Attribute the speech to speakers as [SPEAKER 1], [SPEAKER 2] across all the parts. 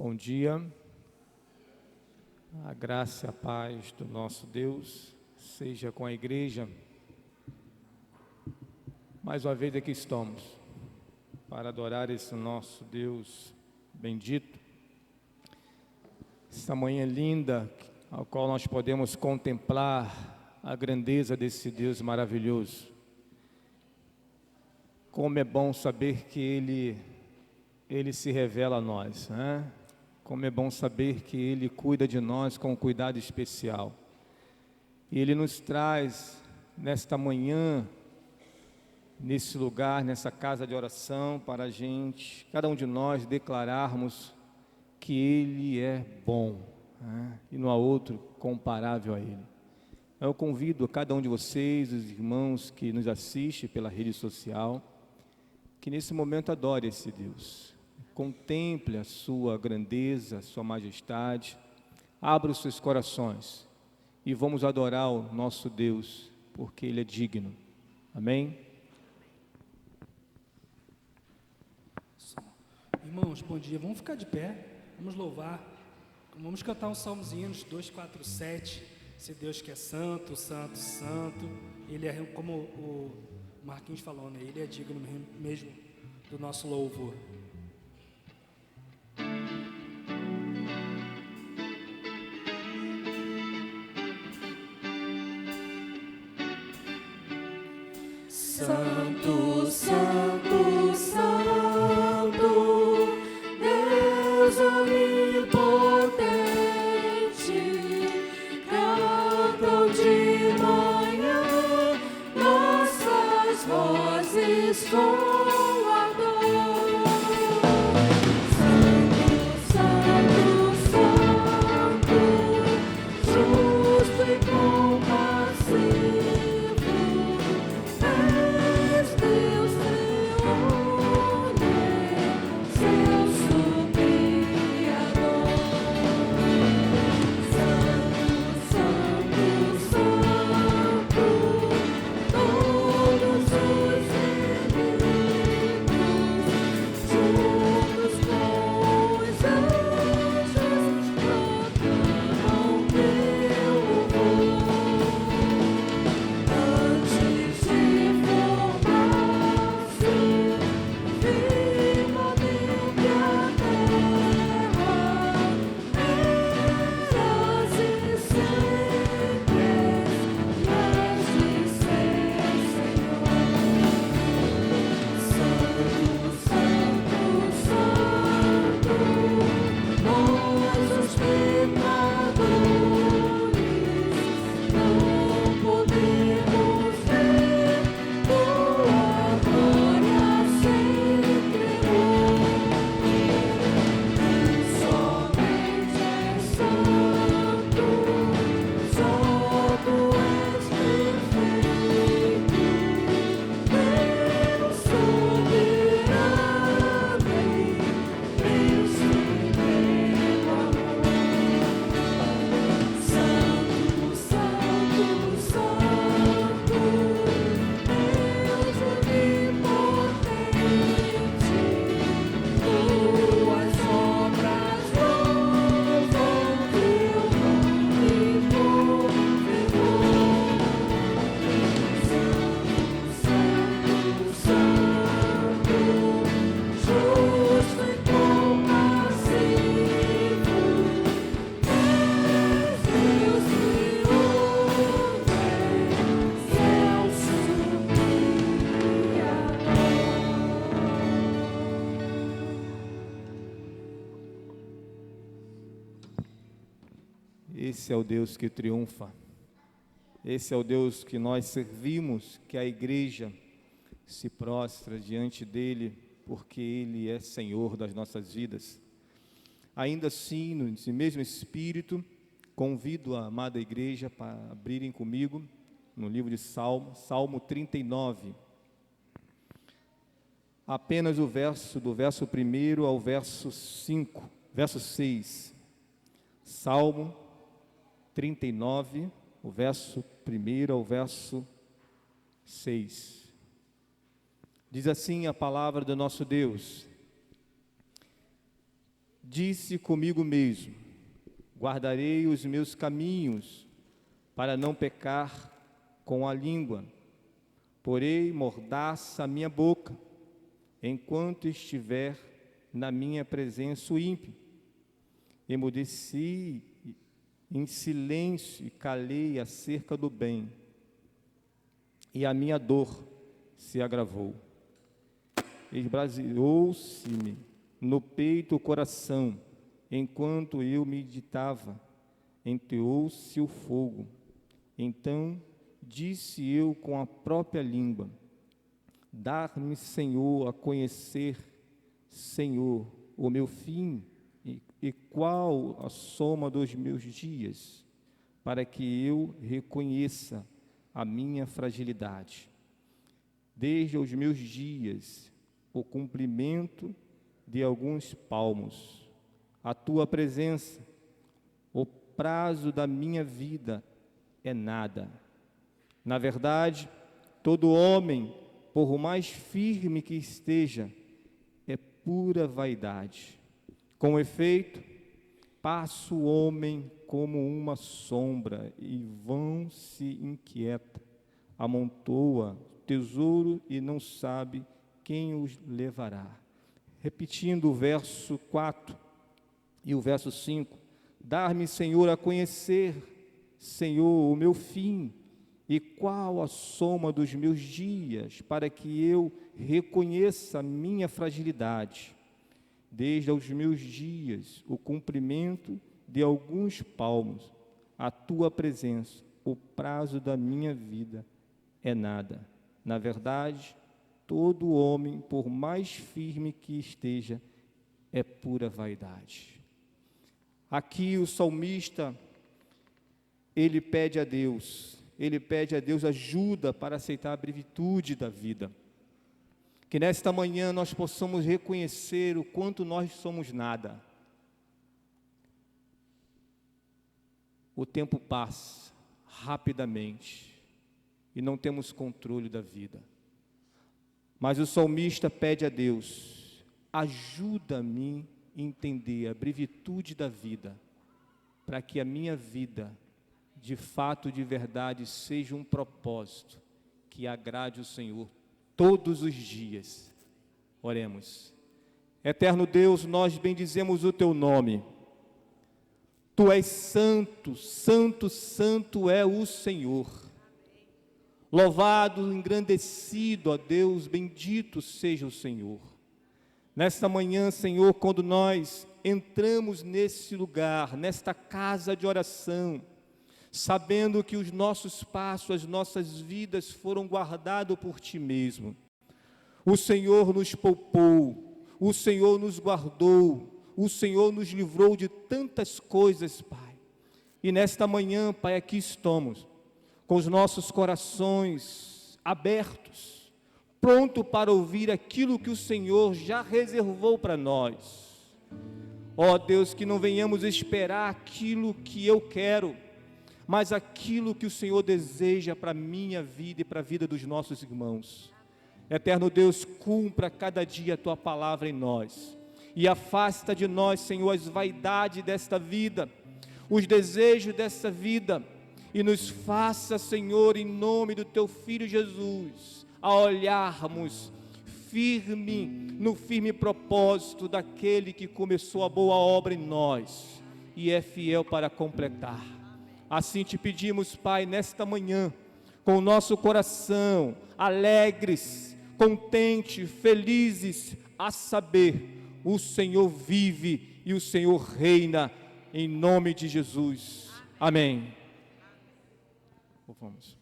[SPEAKER 1] Bom dia, a graça e a paz do nosso Deus seja com a igreja. Mais uma vez aqui estamos para adorar esse nosso Deus bendito. Essa manhã linda, ao qual nós podemos contemplar a grandeza desse Deus maravilhoso. Como é bom saber que Ele se revela a nós, né? Como é bom saber que Ele cuida de nós com um cuidado especial. E Ele nos traz nesta manhã, nesse lugar, nessa casa de oração, para a gente, cada um de nós, declararmos que Ele é bom, né? E não há outro comparável a Ele. Eu convido a cada um de vocês, os irmãos que nos assistem pela rede social, que nesse momento adore esse Deus. Contemple a sua grandeza, a sua majestade, abra os seus corações e vamos adorar o nosso Deus, porque Ele é digno. Amém?
[SPEAKER 2] Irmãos, bom dia, vamos ficar de pé, vamos louvar, vamos cantar um salmozinho, 247, esse Deus que é santo, santo, santo, Ele é, como o Marquinhos falou, né? Ele é digno mesmo do nosso louvor.
[SPEAKER 3] Santo, santo, santo, Deus onipotente, cantam de manhã nossas vozes com
[SPEAKER 1] Esse é o Deus que triunfa, esse é o Deus que nós servimos, que a igreja se prostra diante dEle, porque Ele é Senhor das nossas vidas. Ainda assim, nesse mesmo Espírito, convido a amada igreja para abrirem comigo no livro de Salmo 39, apenas do verso 1 ao verso 5, verso 6, Salmo 39, o verso 1 ao verso 6. Diz assim a palavra do nosso Deus: Disse comigo mesmo: guardarei os meus caminhos para não pecar com a língua. Porei mordaça a minha boca, enquanto estiver na minha presença o ímpio. Emudeci em silêncio e calei acerca do bem, e a minha dor se agravou. Esbraseou-se-me no peito o coração, enquanto eu meditava, enteou-se o fogo. Então disse eu com a própria língua: dar-me, Senhor, a conhecer, Senhor, o meu fim, e qual a soma dos meus dias, para que eu reconheça a minha fragilidade. Desde os meus dias, o cumprimento de alguns palmos, a tua presença, o prazo da minha vida é nada. Na verdade, todo homem, por mais firme que esteja, é pura vaidade. Com efeito, passa o homem como uma sombra, e vão se inquieta, amontoa tesouro e não sabe quem os levará. Repetindo o verso 4 e o verso 5, dar-me, Senhor, a conhecer, Senhor, o meu fim, e qual a soma dos meus dias, para que eu reconheça a minha fragilidade. Desde os meus dias, o cumprimento de alguns palmos, a tua presença, o prazo da minha vida é nada. Na verdade, todo homem, por mais firme que esteja, é pura vaidade. Aqui o salmista, ele pede a Deus ajuda para aceitar a brevitude da vida. Que nesta manhã nós possamos reconhecer o quanto nós somos nada. O tempo passa rapidamente e não temos controle da vida. Mas o salmista pede a Deus: ajuda-me a entender a brevitude da vida, para que a minha vida, de fato, de verdade, seja um propósito que agrade o Senhor todos os dias. Oremos. Eterno Deus, nós bendizemos o teu nome. Tu és santo, santo, santo é o Senhor. Louvado, engrandecido, ó Deus, bendito seja o Senhor. Nesta manhã, Senhor, quando nós entramos nesse lugar, nesta casa de oração, sabendo que os nossos passos, as nossas vidas foram guardados por Ti mesmo. O Senhor nos poupou, o Senhor nos guardou, o Senhor nos livrou de tantas coisas, Pai. E nesta manhã, Pai, aqui estamos, com os nossos corações abertos, pronto para ouvir aquilo que o Senhor já reservou para nós. Ó Deus, que não venhamos esperar aquilo que eu quero, mas aquilo que o Senhor deseja para a minha vida e para a vida dos nossos irmãos. Eterno Deus, cumpra cada dia a Tua palavra em nós, e afasta de nós, Senhor, as vaidades desta vida, os desejos desta vida, e nos faça, Senhor, em nome do Teu Filho Jesus, a olharmos no firme propósito daquele que começou a boa obra em nós, e é fiel para completar. Assim te pedimos, Pai, nesta manhã, com o nosso coração alegres, contentes, felizes, a saber, o Senhor vive e o Senhor reina, em nome de Jesus. Amém. Vamos.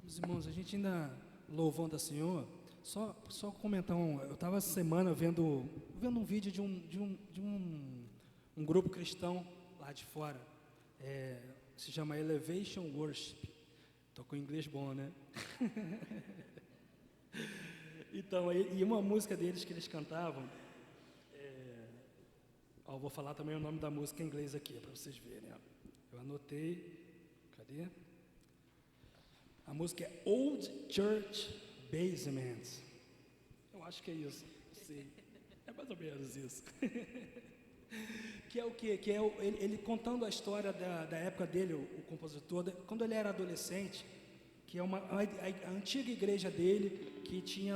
[SPEAKER 2] Meus irmãos, a gente ainda louvando a Senhor, só comentar eu estava essa semana vendo um vídeo de um grupo cristão lá de fora, se chama Elevation Worship. Estou com inglês bom, né? Então, e uma música deles que eles cantavam, vou falar também o nome da música em inglês aqui, para vocês verem. Eu anotei, cadê? A música é Old Church Basement. Eu acho que é isso, não sei. É mais ou menos isso. Que é o quê? Que é ele contando a história da época dele, o compositor, quando ele era adolescente, que é a antiga igreja dele, que tinha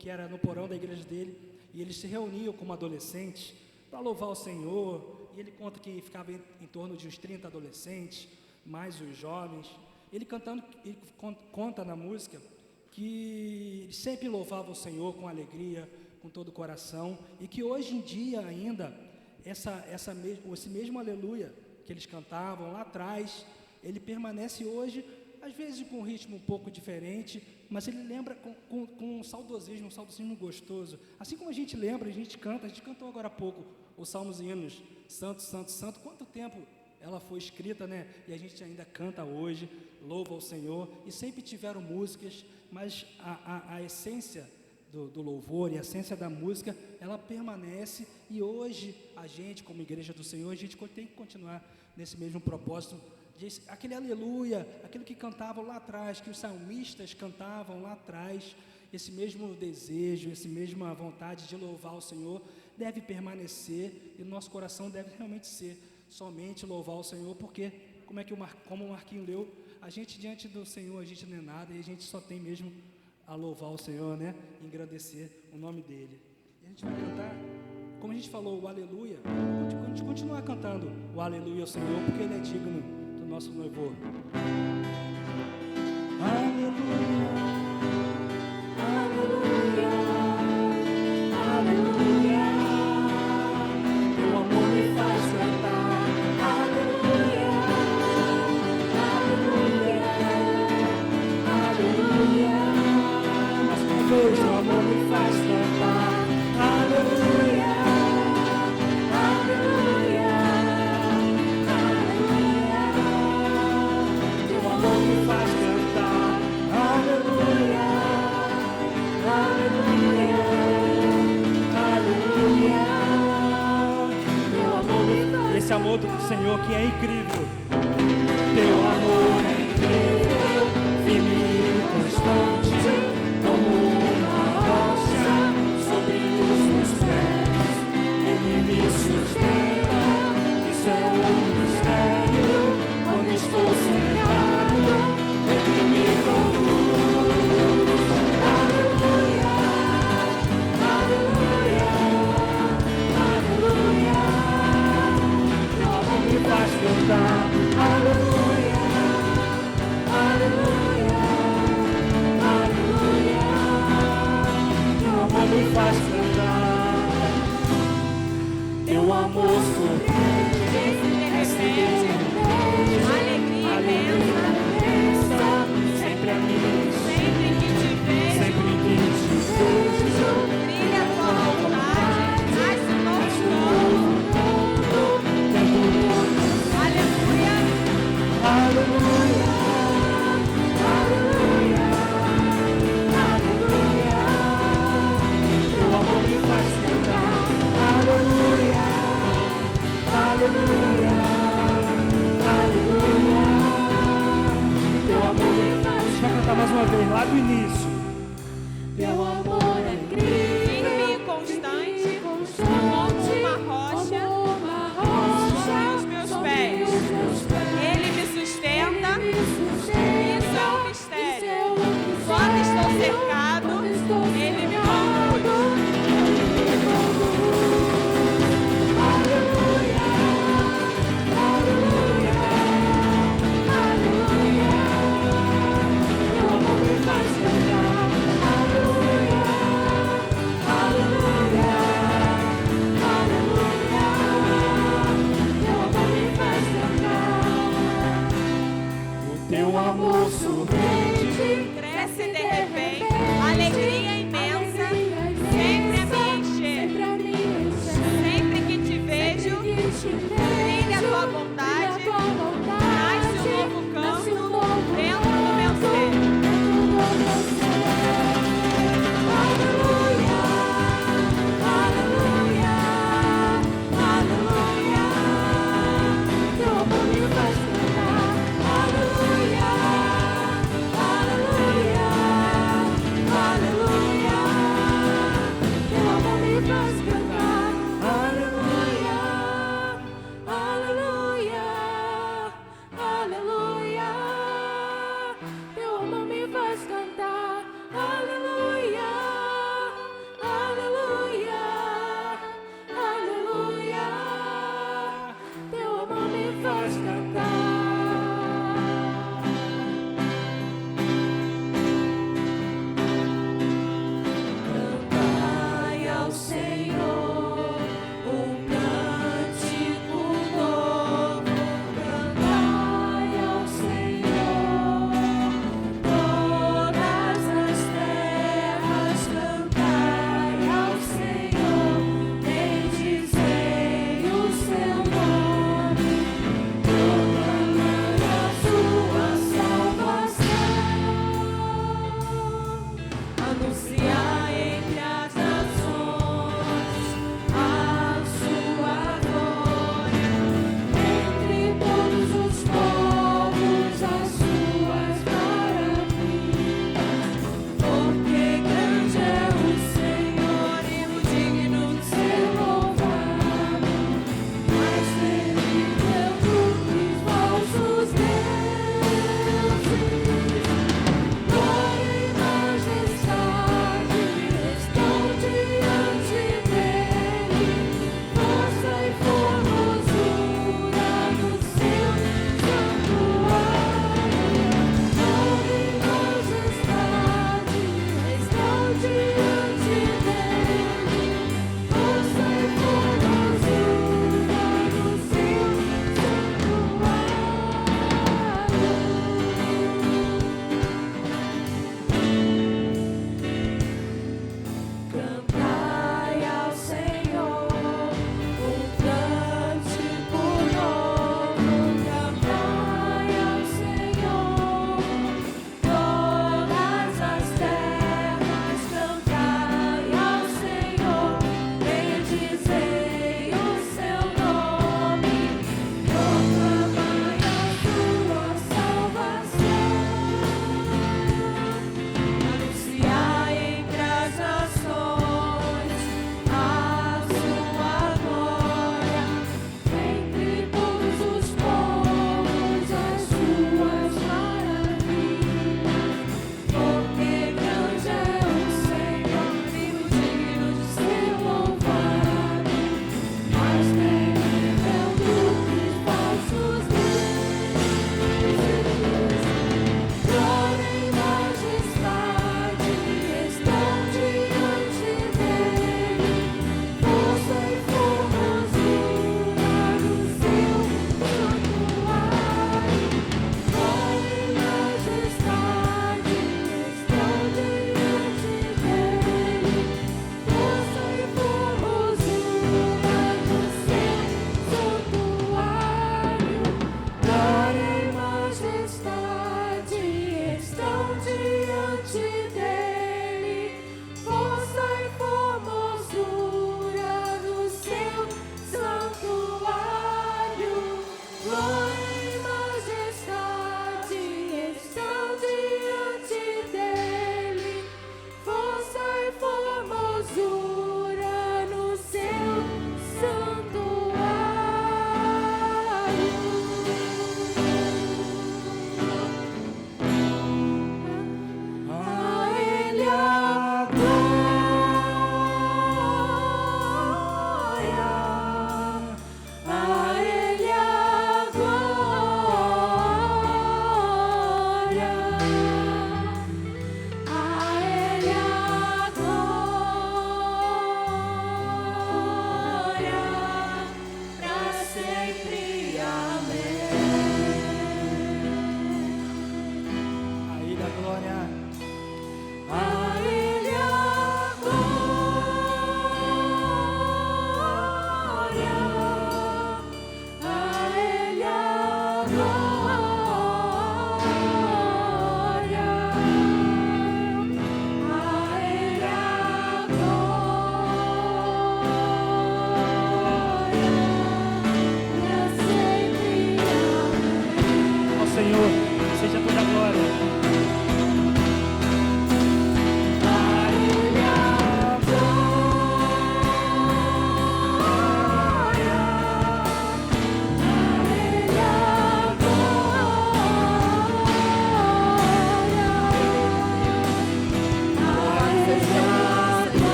[SPEAKER 2] que era no porão da igreja dele, e eles se reuniam como adolescentes para louvar o Senhor, e ele conta que ficava em torno de uns 30 adolescentes, mais os jovens. Ele conta na música que ele sempre louvava o Senhor com alegria, com todo o coração, e que hoje em dia ainda, esse mesmo aleluia que eles cantavam lá atrás, ele permanece hoje, às vezes com um ritmo um pouco diferente, mas ele lembra com um saudosismo gostoso. Assim como a gente lembra, a gente cantou agora há pouco os salmos e hinos, Santo, Santo, Santo. Quanto tempo ela foi escrita, né? E a gente ainda canta hoje, louva ao Senhor, e sempre tiveram músicas, mas a essência do louvor e a essência da música, ela permanece, e hoje a gente, como igreja do Senhor, a gente tem que continuar nesse mesmo propósito, aquele aleluia, aquilo que cantavam lá atrás, que os salmistas cantavam lá atrás, esse mesmo desejo, essa mesma vontade de louvar o Senhor deve permanecer, e o nosso coração deve realmente ser somente louvar o Senhor, porque como o Marquinho leu, a gente diante do Senhor, a gente não é nada, e a gente só tem mesmo a louvar o Senhor, né? Engrandecer o nome dele. E a gente vai cantar, como a gente falou, o aleluia, a gente continuar cantando o aleluia ao Senhor, porque ele é digno do nosso louvor. Aleluia,
[SPEAKER 3] aleluia, aleluia, teu amor me faz cantar. Aleluia, aleluia, aleluia,
[SPEAKER 2] mais uma vez,
[SPEAKER 3] teu amor me faz cantar. Aleluia, aleluia, aleluia, teu amor me faz cantar. Aleluia, aleluia, aleluia, teu amor me faz.
[SPEAKER 2] Esse amor do Senhor que é incrível.
[SPEAKER 3] Teu amor é incrível, firme e constante, como uma rocha sobre os meus pés. Ele me sustenta, isso é um mistério. Quando estou cercado, ele me conduz. Aleluia, aleluia, aleluia, teu amor me faz cantar. Aleluia, aleluia, aleluia, teu amor me faz cantar. Teu amor surpreende, é surpreende, alegria imensa, sempre a mim, sempre que te vejo, brilha a tua vontade, nasce um novo mundo, aleluia, aleluia, aleluia, aleluia, teu amor me faz cantar. Aleluia,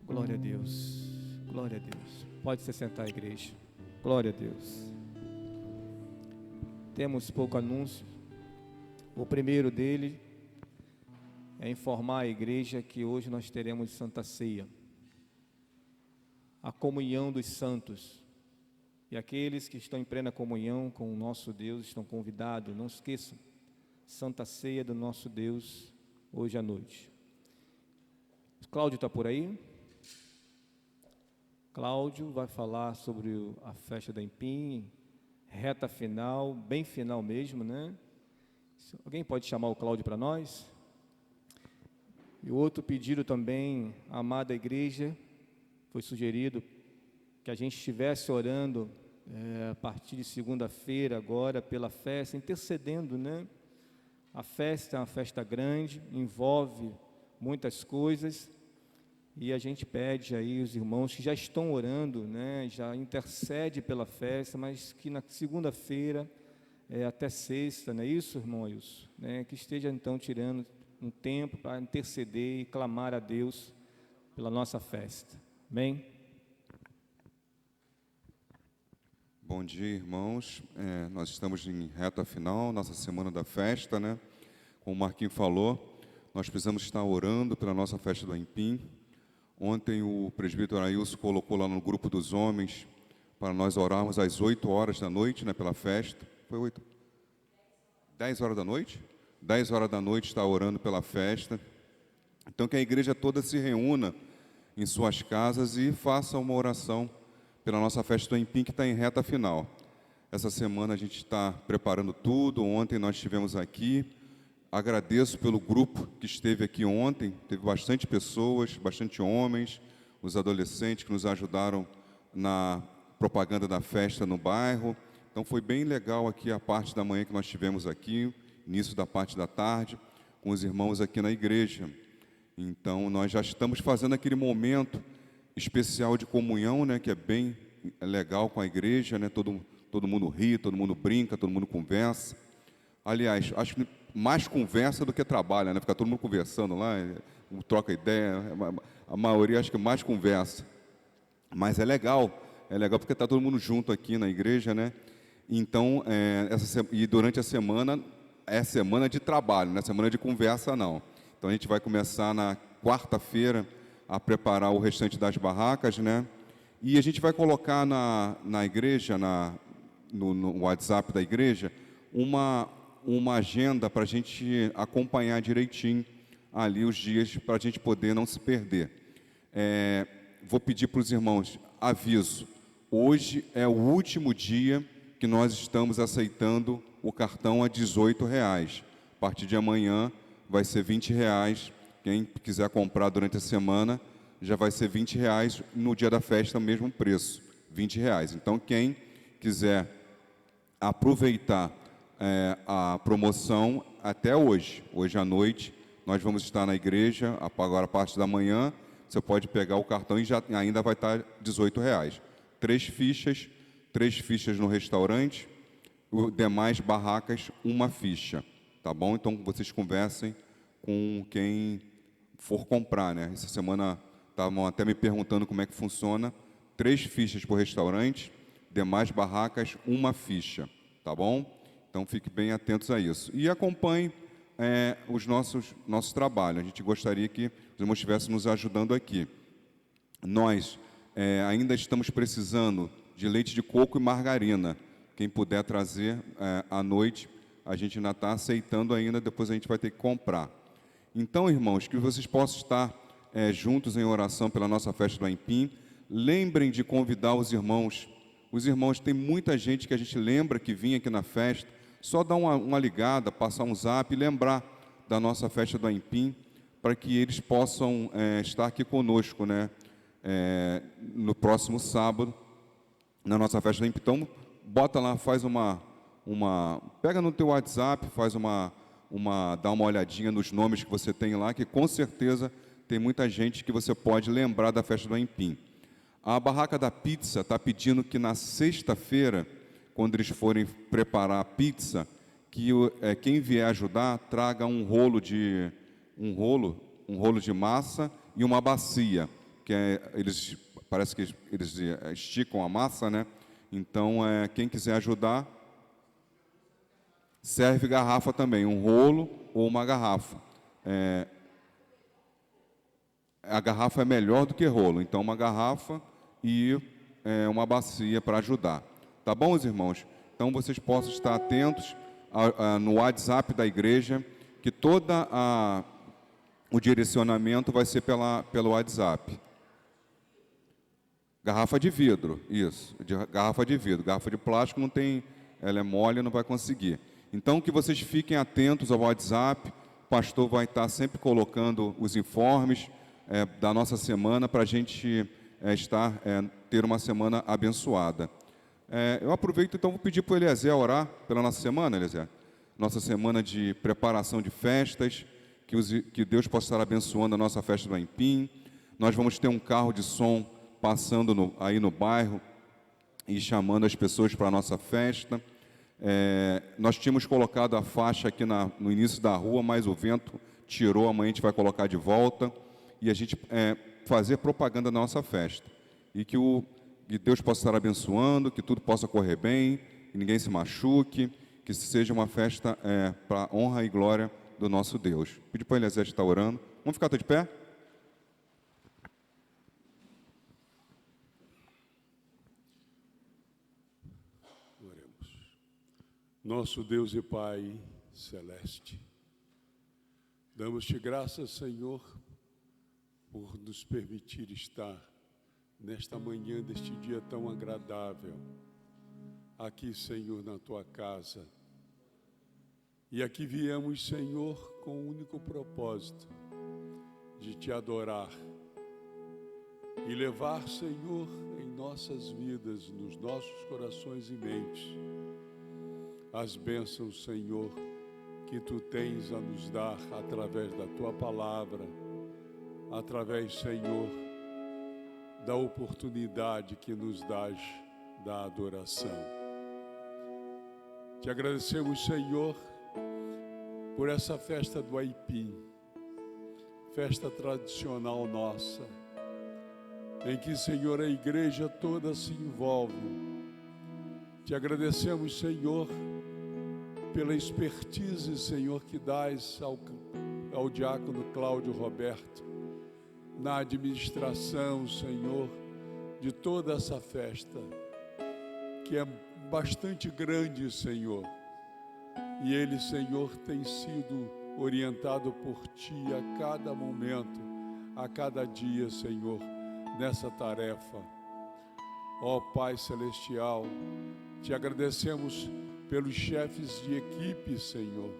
[SPEAKER 1] Glória a Deus. Glória a Deus. Pode se sentar, igreja. Glória a Deus. Temos pouco anúncio. O primeiro dele é informar a igreja que hoje nós teremos Santa Ceia, a comunhão dos santos. E aqueles que estão em plena comunhão com o nosso Deus estão convidados, não esqueçam, Santa Ceia do nosso Deus, hoje à noite. Cláudio está por aí? Cláudio vai falar sobre a festa da Empim, reta final, bem final mesmo, né? Alguém pode chamar o Cláudio para nós? E outro pedido também, amada igreja, foi sugerido que a gente estivesse orando a partir de segunda-feira agora pela festa, intercedendo, né? A festa é uma festa grande, envolve muitas coisas, e a gente pede aí os irmãos que já estão orando, né? Já intercede pela festa, mas que na segunda-feira, até sexta, não é isso, irmão Ailson? Né? Que esteja então tirando um tempo para interceder e clamar a Deus pela nossa festa. Amém?
[SPEAKER 4] Bom dia, irmãos. Nós estamos em reta final, nossa semana da festa, né? Como o Marquinhos falou, nós precisamos estar orando pela nossa festa do Empim. Ontem o presbítero Ailson colocou lá no grupo dos homens para nós orarmos às 8 horas da noite, né, pela festa. Foi 8? 10 horas da noite? 10 horas da noite está orando pela festa. Então que a igreja toda se reúna em suas casas e faça uma oração pela nossa festa do Empim, que está em reta final. Essa semana a gente está preparando tudo. Ontem nós estivemos aqui. Agradeço pelo grupo que esteve aqui ontem. Teve bastante pessoas, bastante homens, os adolescentes que nos ajudaram na propaganda da festa no bairro. Então foi bem legal aqui a parte da manhã que nós tivemos aqui, início da parte da tarde, com os irmãos aqui na igreja. Então nós já estamos fazendo aquele momento especial de comunhão, né, que é bem legal com a igreja, né? Todo mundo ri, todo mundo brinca, todo mundo conversa. Aliás, acho que mais conversa do que trabalha, né? Fica todo mundo conversando lá, troca ideia. A maioria acho que mais conversa. Mas é legal porque está todo mundo junto aqui na igreja, né? Então, e durante a semana, é semana de trabalho, não é semana de conversa, não. Então a gente vai começar na quarta-feira a preparar o restante das barracas, né? E a gente vai colocar na igreja, no WhatsApp da igreja, uma agenda para a gente acompanhar direitinho ali os dias, para a gente poder não se perder. Vou pedir para os irmãos, aviso, hoje é o último dia que nós estamos aceitando o cartão a R$18. A partir de amanhã vai ser R$20. Quem quiser comprar durante a semana, já vai ser R$20, no dia da festa, o mesmo preço, R$20. Então, quem quiser aproveitar a promoção até hoje à noite, nós vamos estar na igreja, agora a parte da manhã, você pode pegar o cartão e ainda vai estar R$18. 3 fichas no restaurante, os demais barracas, 1 ficha, tá bom? Então, vocês conversem com quem for comprar, né? Essa semana estavam até me perguntando como é que funciona. 3 fichas por restaurante, demais barracas, 1 ficha, tá bom? Então fiquem bem atentos a isso. E acompanhem os nossos trabalhos. A gente gostaria que os irmãos estivessem nos ajudando aqui. Nós ainda estamos precisando de leite de coco e margarina. Quem puder trazer à noite, a gente ainda está aceitando ainda, depois a gente vai ter que comprar. Então, irmãos, que vocês possam estar juntos em oração pela nossa festa do Empim. Lembrem de convidar os irmãos. Os irmãos, tem muita gente que a gente lembra que vinha aqui na festa. Só dar uma ligada, passar um zap e lembrar da nossa festa do Empim, para que eles possam estar aqui conosco, né? No próximo sábado, na nossa festa do Empim. Então, bota lá, faz pega no teu WhatsApp, dá uma olhadinha nos nomes que você tem lá, que com certeza tem muita gente que você pode lembrar da festa do Empim. A barraca da pizza está pedindo que na sexta-feira, quando eles forem preparar a pizza, que quem vier ajudar traga um rolo de massa e uma bacia, parece que eles esticam a massa, né? Então, quem quiser ajudar, serve garrafa também, um rolo ou uma garrafa. A garrafa é melhor do que rolo, então uma garrafa e uma bacia para ajudar. Tá bom, os irmãos? Então, vocês possam estar atentos no WhatsApp da igreja, que o direcionamento vai ser pelo WhatsApp. Garrafa de vidro, isso, garrafa de vidro. Garrafa de plástico não tem, ela é mole, não vai conseguir. Então, que vocês fiquem atentos ao WhatsApp, o pastor vai estar sempre colocando os informes da nossa semana para a gente ter uma semana abençoada. Eu aproveito, então, vou pedir para o Eliezer orar pela nossa semana, Eliezer. Nossa semana de preparação de festas, que Deus possa estar abençoando a nossa festa do Aipim. Nós vamos ter um carro de som passando aí no bairro e chamando as pessoas para a nossa festa. Nós tínhamos colocado a faixa aqui no início da rua, mas o vento tirou, amanhã a gente vai colocar de volta e a gente fazer propaganda da nossa festa. E que Deus possa estar abençoando, que tudo possa correr bem, que ninguém se machuque, que seja uma festa para a honra e glória do nosso Deus. Pedir para o Eliezer estar orando. Vamos ficar todos de pé?
[SPEAKER 5] Nosso Deus e Pai celeste, damos-te graças, Senhor, por nos permitir estar nesta manhã deste dia tão agradável, aqui, Senhor, na Tua casa. E aqui viemos, Senhor, com o único propósito de Te adorar e levar, Senhor, em nossas vidas, nos nossos corações e mentes, as bênçãos, Senhor, que Tu tens a nos dar através da Tua palavra, através, Senhor, da oportunidade que nos dás da adoração. Te agradecemos, Senhor, por essa festa do Aipim, festa tradicional nossa, em que, Senhor, a igreja toda se envolve. Te agradecemos, Senhor, pela expertise, Senhor, que dás ao diácono Cláudio Roberto, na administração, Senhor, de toda essa festa, que é bastante grande, Senhor. E ele, Senhor, tem sido orientado por Ti a cada momento, a cada dia, Senhor, nessa tarefa. Ó Pai Celestial, Te agradecemos pelos chefes de equipe, Senhor,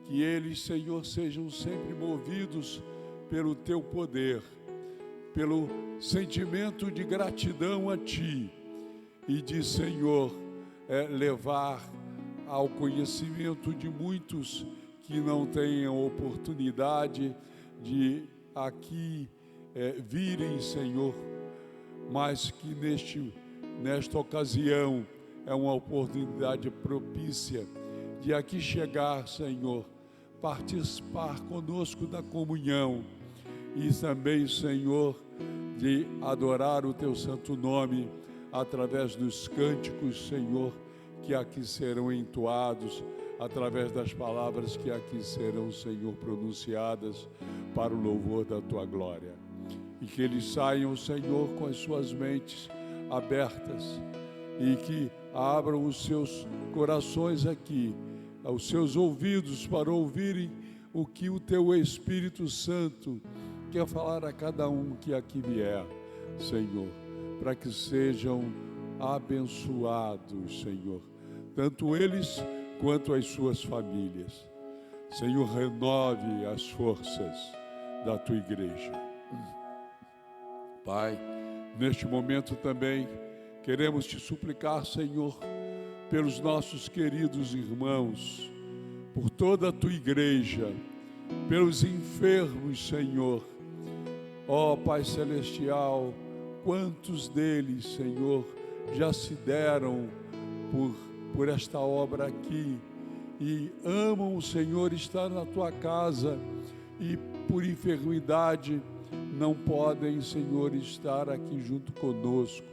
[SPEAKER 5] que eles, Senhor, sejam sempre movidos pelo Teu poder, pelo sentimento de gratidão a Ti e de, Senhor, levar ao conhecimento de muitos que não tenham oportunidade de aqui virem, Senhor, mas que nesta ocasião é uma oportunidade propícia de aqui chegar, Senhor, participar conosco da comunhão e também, Senhor, de adorar o Teu santo nome através dos cânticos, Senhor, que aqui serão entoados, através das palavras que aqui serão, Senhor, pronunciadas para o louvor da Tua glória. E que eles saiam, Senhor, com as suas mentes abertas e que abram os seus corações aqui, os seus ouvidos para ouvirem o que o Teu Espírito Santo quer falar a cada um que aqui vier, Senhor, para que sejam abençoados, Senhor, tanto eles quanto as suas famílias. Senhor, renove as forças da Tua igreja. Pai, neste momento também queremos Te suplicar, Senhor, pelos nossos queridos irmãos, por toda a Tua igreja, pelos enfermos, Senhor. Ó Pai Celestial, quantos deles, Senhor, já se deram por esta obra aqui e amam o Senhor, estar na Tua casa e por enfermidade não podem, Senhor, estar aqui junto conosco,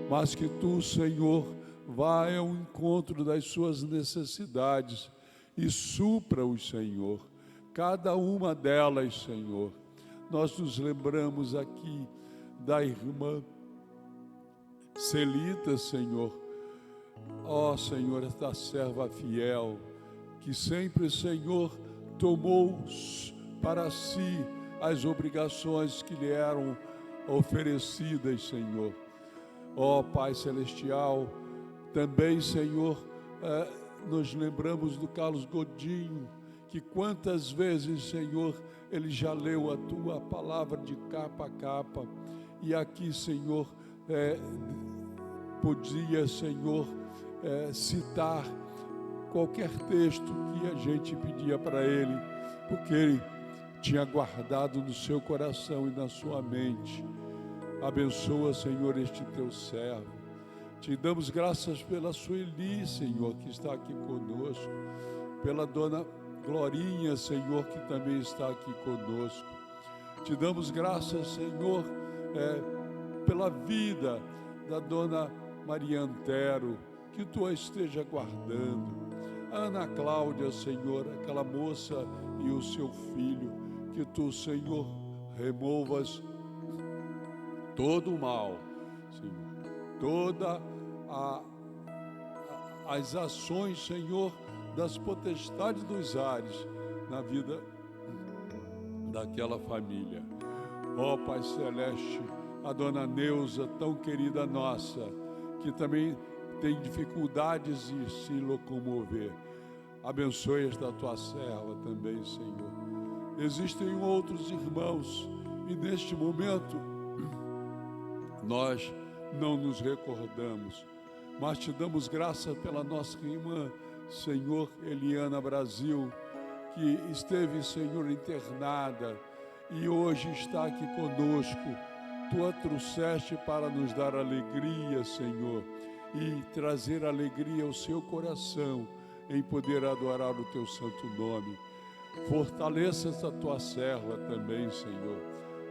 [SPEAKER 5] mas que Tu, Senhor, vai ao encontro das suas necessidades e supra-os, Senhor, cada uma delas, Senhor. Nós nos lembramos aqui da irmã Celita, Senhor, ó Senhor, esta serva fiel, que sempre, Senhor, tomou para si as obrigações que lhe eram oferecidas, Senhor. Ó Pai Celestial, também, Senhor, nos lembramos do Carlos Godinho, que quantas vezes, Senhor, ele já leu a Tua palavra de capa a capa, e aqui, Senhor, podia, Senhor, citar qualquer texto que a gente pedia para ele, porque ele tinha guardado no seu coração e na sua mente. Abençoa, Senhor, este Teu servo. Te damos graças pela Sueli, Senhor, que está aqui conosco, pela Dona Glorinha, Senhor, que também está aqui conosco. Te damos graças, Senhor, pela vida da Dona Maria Antero, que Tu a esteja guardando. A Ana Cláudia, Senhor, aquela moça e o seu filho, que Tu, Senhor, removas todo o mal, Senhor, toda as ações, Senhor, das potestades dos ares na vida daquela família. Ó Pai Celeste, a Dona Neuza, tão querida nossa, que também tem dificuldades de se locomover. Abençoe esta Tua serva também, Senhor. Existem outros irmãos e neste momento nós não nos recordamos, mas Te damos graça pela nossa irmã, Senhor, Eliana Brasil, que esteve, Senhor, internada e hoje está aqui conosco. Tu a trouxeste para nos dar alegria, Senhor, e trazer alegria ao seu coração em poder adorar o Teu santo nome. Fortaleça essa Tua serva também, Senhor.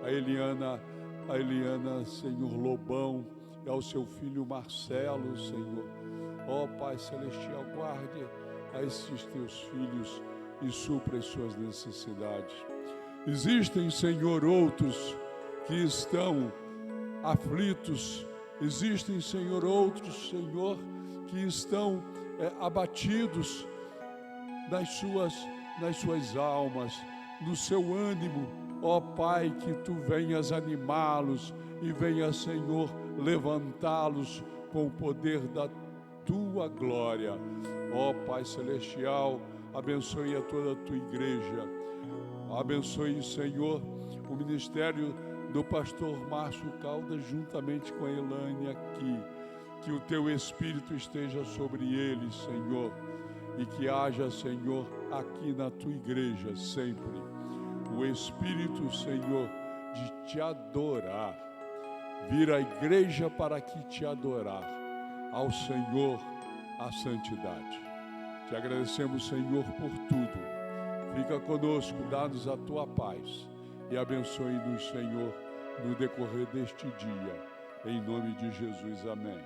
[SPEAKER 5] A Eliana, Senhor, Lobão, e ao seu filho Marcelo, Senhor. Ó Pai Celestial, guarde a esses Teus filhos e supra as suas necessidades. Existem, Senhor, outros que estão aflitos. Existem, Senhor, outros, Senhor, que estão abatidos nas suas almas, no seu ânimo. Ó Pai, que Tu venhas animá-los e venhas, Senhor, levantá-los com o poder da Tua glória. Ó Pai Celestial, abençoe a toda a Tua igreja. Abençoe, Senhor, o ministério do pastor Márcio Caldas, juntamente com a Elaine aqui. Que o Teu Espírito esteja sobre eles, Senhor, e que haja, Senhor, aqui na Tua igreja sempre o Espírito, Senhor, de Te adorar. Vir à igreja para aqui Te adorar, ao Senhor a santidade. Te agradecemos, Senhor, por tudo. Fica conosco, dá-nos a Tua paz e abençoe-nos, Senhor, no decorrer deste dia. Em nome de Jesus, amém.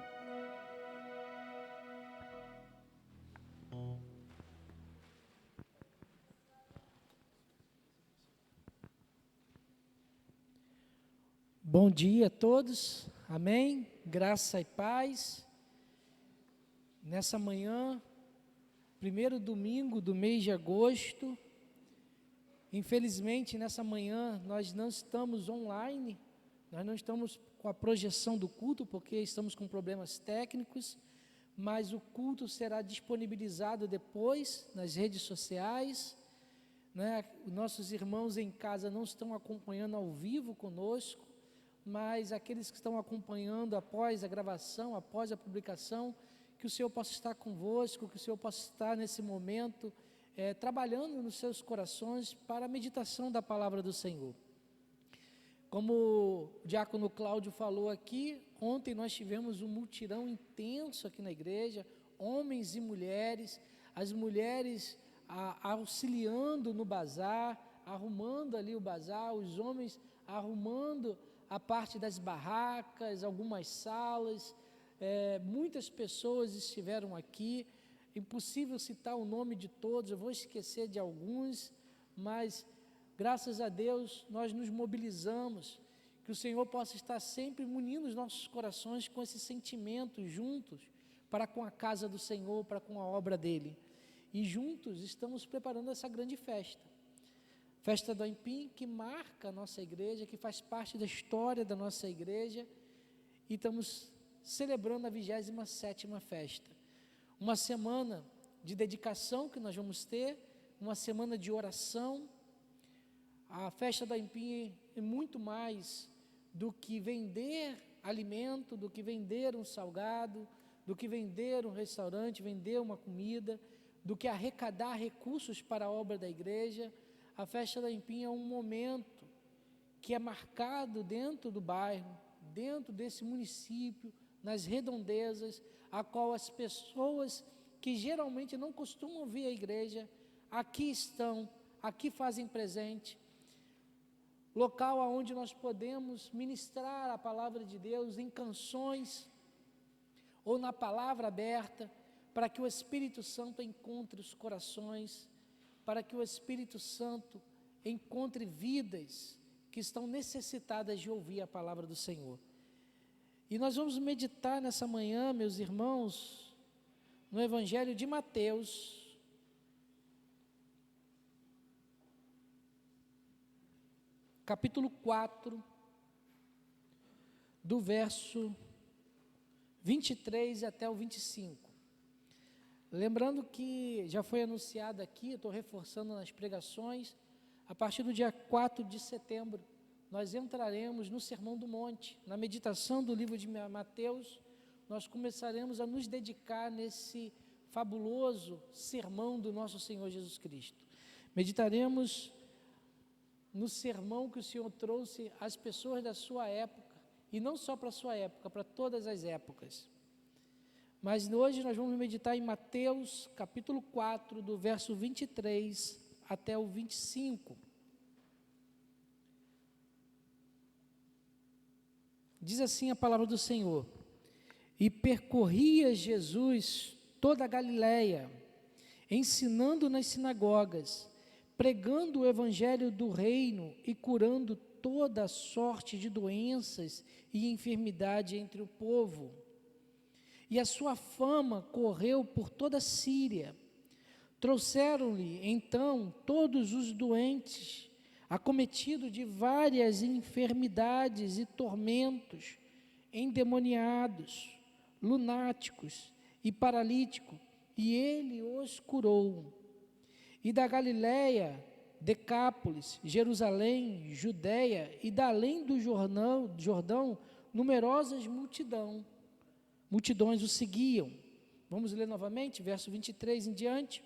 [SPEAKER 2] Bom dia a todos, amém? Graça e paz. Nessa manhã, primeiro domingo do mês de agosto, infelizmente nessa manhã nós não estamos online, nós não estamos com a projeção do culto porque estamos com problemas técnicos, mas o culto será disponibilizado depois nas redes sociais, né? Nossos irmãos em casa não estão acompanhando ao vivo conosco, mas aqueles que estão acompanhando após a gravação, após a publicação, que o Senhor possa estar convosco, que o Senhor possa estar nesse momento, trabalhando nos seus corações para a meditação da palavra do Senhor. Como o diácono Cláudio falou aqui, ontem nós tivemos um mutirão intenso aqui na igreja, homens e mulheres, as mulheres auxiliando no bazar, arrumando ali o bazar, os homens
[SPEAKER 6] arrumando a parte das barracas, algumas salas. Muitas pessoas estiveram aqui. Impossível citar o nome de todos, eu vou esquecer de alguns, mas graças a Deus nós nos mobilizamos, que o Senhor possa estar sempre munindo os nossos corações com esse sentimento juntos, para com a casa do Senhor, para com a obra dEle. E juntos estamos preparando essa grande festa. Festa do Aipim, que marca a nossa igreja, que faz parte da história da nossa igreja, e estamos celebrando a 27ª festa. Uma semana de dedicação que nós vamos ter, uma semana de oração. A festa do Aipim é muito mais do que vender alimento, do que vender um salgado, do que vender um restaurante, vender uma comida, do que arrecadar recursos para a obra da igreja. A festa do Aipim é um momento que é marcado dentro do bairro, dentro desse município, nas redondezas, a qual as pessoas que geralmente não costumam vir à igreja, aqui estão, aqui fazem presente. Local onde nós podemos ministrar a palavra de Deus em canções ou na palavra aberta, para que o Espírito Santo encontre os corações, para que o Espírito Santo encontre vidas que estão necessitadas de ouvir a palavra do Senhor. E nós vamos meditar nessa manhã, meus irmãos, no Evangelho de Mateus, capítulo 4, do verso 23 até o 25. Lembrando que já foi anunciado aqui, estou reforçando nas pregações, a partir do dia 4 de setembro, nós entraremos no Sermão do Monte, na meditação do livro de Mateus. Nós começaremos a nos dedicar nesse fabuloso sermão do nosso Senhor Jesus Cristo. Meditaremos no sermão que o Senhor trouxe às pessoas da sua época, e não só para a sua época, para todas as épocas. Mas hoje nós vamos meditar em Mateus, capítulo 4, do verso 23 até o 25. Diz assim a palavra do Senhor: E percorria Jesus toda a Galiléia, ensinando nas sinagogas, pregando o evangelho do reino e curando toda a sorte de doenças e enfermidade entre o povo. E a sua fama correu por toda a Síria. Trouxeram-lhe então todos os doentes, acometidos de várias enfermidades e tormentos, endemoniados, lunáticos e paralíticos, e ele os curou. E da Galiléia, Decápolis, Jerusalém, Judéia e da além do Jordão, numerosas multidões o seguiam. Vamos ler novamente, verso 23 em diante.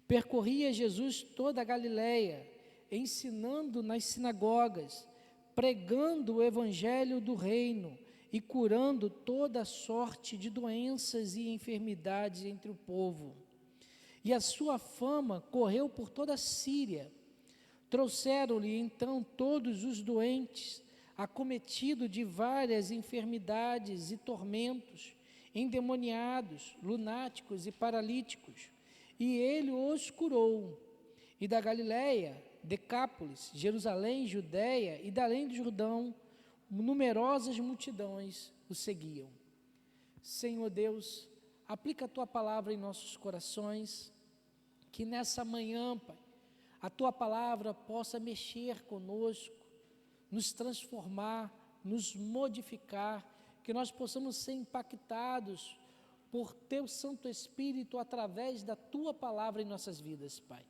[SPEAKER 6] Percorria Jesus toda a Galiléia, ensinando nas sinagogas, pregando o evangelho do reino e curando toda sorte de doenças e enfermidades entre o povo. E a sua fama correu por toda a Síria. Trouxeram-lhe então todos os doentes, acometidos de várias enfermidades e tormentos, endemoniados, lunáticos e paralíticos, e ele os curou. E da Galiléia, Decápolis, Jerusalém, Judéia e da além do Jordão, numerosas multidões o seguiam. Senhor Deus, aplica a Tua palavra em nossos corações, que nessa manhã, Pai, a Tua palavra possa mexer conosco, nos transformar, nos modificar, que nós possamos ser impactados por Teu Santo Espírito através da Tua palavra em nossas vidas, Pai.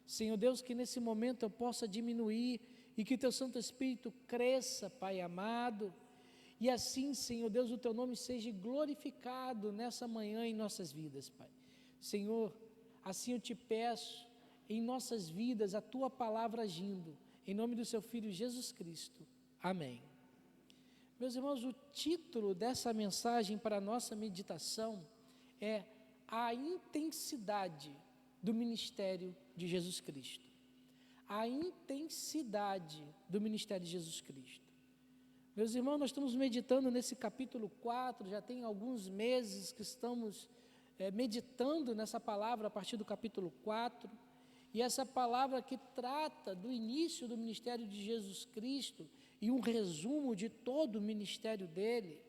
[SPEAKER 6] Senhor Deus, que nesse momento eu possa diminuir e que Teu Santo Espírito cresça, Pai amado, e assim, Senhor Deus, o Teu nome seja glorificado nessa manhã em nossas vidas, Pai. Senhor, assim eu te peço, em nossas vidas, a Tua palavra agindo, em nome do Seu Filho Jesus Cristo. Amém. Meus irmãos, o título dessa mensagem para a nossa meditação é A Intensidade do Ministério de Jesus Cristo. a intensidade do ministério de Jesus Cristo. Meus irmãos, nós estamos meditando nesse capítulo 4, já tem alguns meses que estamos meditando nessa palavra a partir do capítulo 4, e essa palavra que trata do início do ministério de Jesus Cristo e um resumo de todo o ministério dele,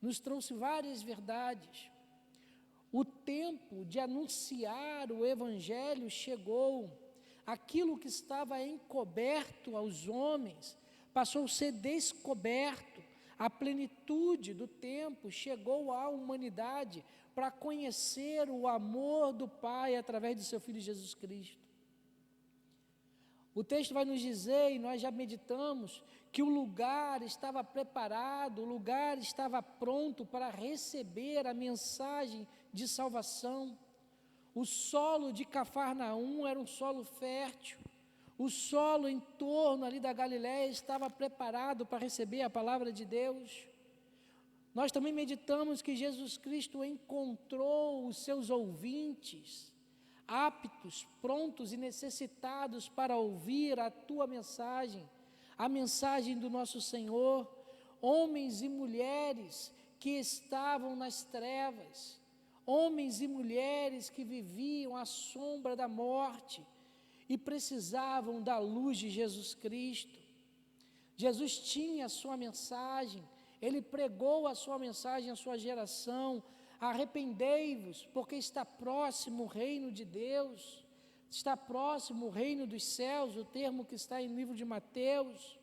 [SPEAKER 6] nos trouxe várias verdades. O tempo de anunciar o Evangelho chegou. Aquilo que estava encoberto aos homens passou a ser descoberto. A plenitude do tempo chegou à humanidade para conhecer o amor do Pai através de seu Filho Jesus Cristo. O texto vai nos dizer, e nós já meditamos, que o lugar estava preparado, o lugar estava pronto para receber a mensagem de salvação. O solo de Cafarnaum era um solo fértil. O solo em torno ali da Galiléia estava preparado para receber a palavra de Deus. Nós também meditamos que Jesus Cristo encontrou os seus ouvintes aptos, prontos e necessitados para ouvir a tua mensagem, a mensagem do nosso Senhor, homens e mulheres que estavam nas trevas, homens e mulheres que viviam à sombra da morte e precisavam da luz de Jesus Cristo. Jesus tinha a sua mensagem, ele pregou a sua mensagem à sua geração: arrependei-vos, porque está próximo o reino de Deus, está próximo o reino dos céus, o termo que está no livro de Mateus.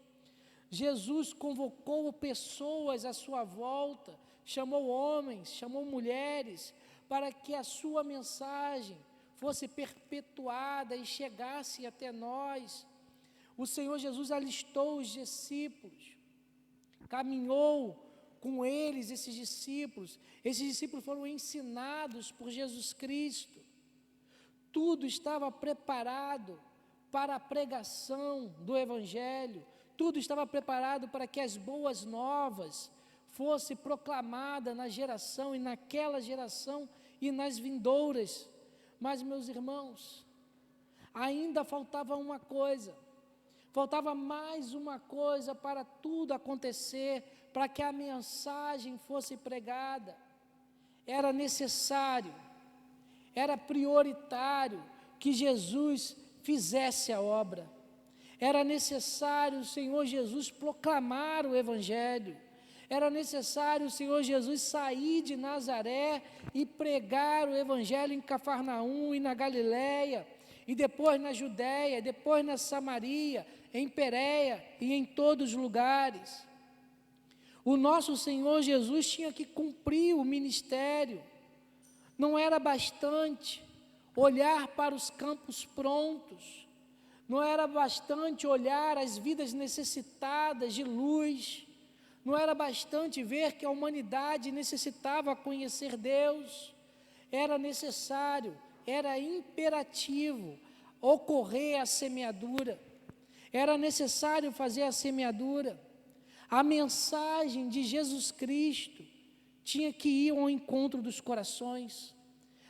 [SPEAKER 6] Jesus convocou pessoas à sua volta, chamou homens, chamou mulheres, para que a sua mensagem fosse perpetuada e chegasse até nós. O Senhor Jesus alistou os discípulos, caminhou com eles, esses discípulos foram ensinados por Jesus Cristo. Tudo estava preparado para a pregação do Evangelho, tudo estava preparado para que as boas novas fosse proclamada na geração e naquela geração e nas vindouras. Mas, meus irmãos, ainda faltava uma coisa, faltava mais uma coisa para tudo acontecer, para que a mensagem fosse pregada. Era necessário, era prioritário que Jesus fizesse a obra. Era necessário o Senhor Jesus proclamar o Evangelho. Era necessário o Senhor Jesus sair de Nazaré e pregar o Evangelho em Cafarnaum e na Galiléia, e depois na Judéia, depois na Samaria, em Pérea e em todos os lugares. O nosso Senhor Jesus tinha que cumprir o ministério. Não era bastante olhar para os campos prontos, não era bastante olhar as vidas necessitadas de luz, não era bastante ver que a humanidade necessitava conhecer Deus. Era necessário, era imperativo ocorrer a semeadura, era necessário fazer a semeadura. A mensagem de Jesus Cristo tinha que ir ao encontro dos corações.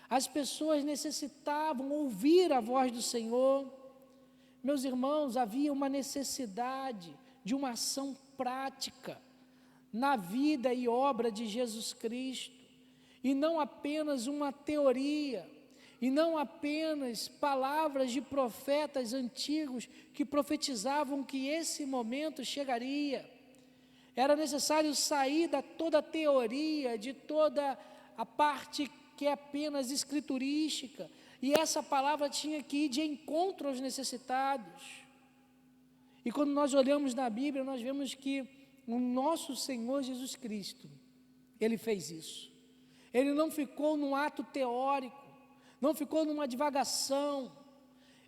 [SPEAKER 6] As pessoas necessitavam ouvir a voz do Senhor. Meus irmãos, havia uma necessidade de uma ação prática na vida e obra de Jesus Cristo, e não apenas uma teoria, e não apenas palavras de profetas antigos que profetizavam que esse momento chegaria. Era necessário sair da toda a teoria, de toda a parte que é apenas escriturística, e essa palavra tinha que ir de encontro aos necessitados. E quando nós olhamos na Bíblia, nós vemos que o nosso Senhor Jesus Cristo, Ele fez isso. Ele não ficou num ato teórico, não ficou numa divagação.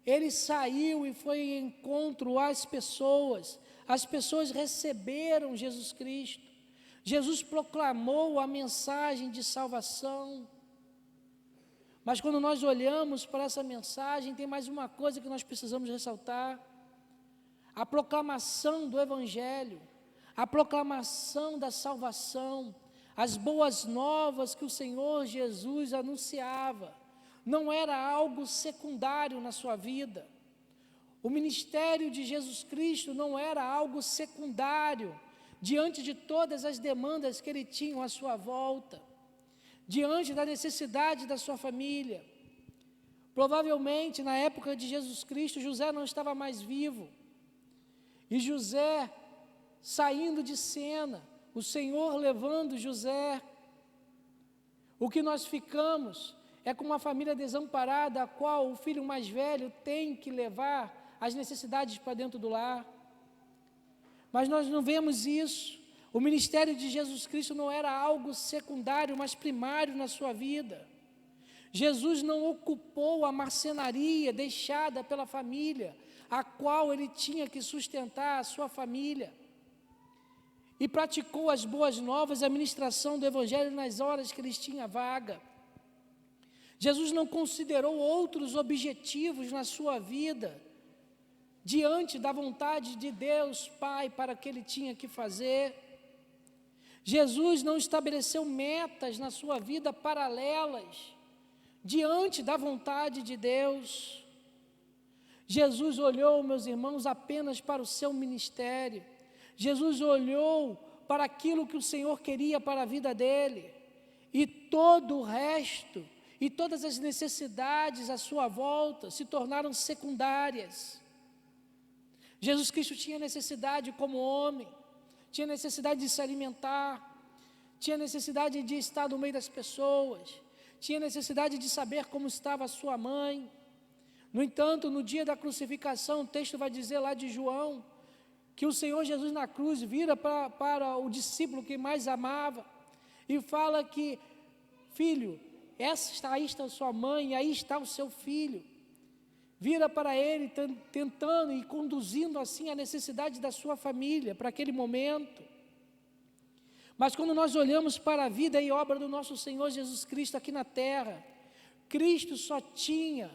[SPEAKER 6] Ele saiu e foi em encontro às pessoas. As pessoas receberam Jesus Cristo. Jesus proclamou a mensagem de salvação. Mas quando nós olhamos para essa mensagem, tem mais uma coisa que nós precisamos ressaltar: a proclamação do Evangelho, a proclamação da salvação, as boas novas que o Senhor Jesus anunciava, não era algo secundário na sua vida. O ministério de Jesus Cristo não era algo secundário diante de todas as demandas que ele tinha à sua volta, diante da necessidade da sua família. Provavelmente, na época de Jesus Cristo, José não estava mais vivo. E José, saindo de cena, o Senhor levando José. O que nós ficamos é com uma família desamparada, a qual o filho mais velho tem que levar as necessidades para dentro do lar. Mas nós não vemos isso. O ministério de Jesus Cristo não era algo secundário, mas primário na sua vida. Jesus não ocupou a marcenaria deixada pela família, a qual ele tinha que sustentar a sua família. E praticou as boas novas, a ministração do Evangelho nas horas que eles tinham vaga. Jesus não considerou outros objetivos na sua vida, diante da vontade de Deus Pai para o que ele tinha que fazer. Jesus não estabeleceu metas na sua vida paralelas, diante da vontade de Deus. Jesus olhou, meus irmãos, apenas para o seu ministério. Jesus olhou para aquilo que o Senhor queria para a vida dele, e todo o resto, e todas as necessidades à sua volta se tornaram secundárias. Jesus Cristo tinha necessidade como homem, tinha necessidade de se alimentar, tinha necessidade de estar no meio das pessoas, tinha necessidade de saber como estava a sua mãe. No entanto, no dia da crucificação, o texto vai dizer lá de João, que o Senhor Jesus na cruz vira para o discípulo que mais amava e fala que, filho, aí está a sua mãe, aí está o seu filho. Vira para ele, tentando e conduzindo assim a necessidade da sua família para aquele momento. Mas quando nós olhamos para a vida e obra do nosso Senhor Jesus Cristo aqui na terra, Cristo só tinha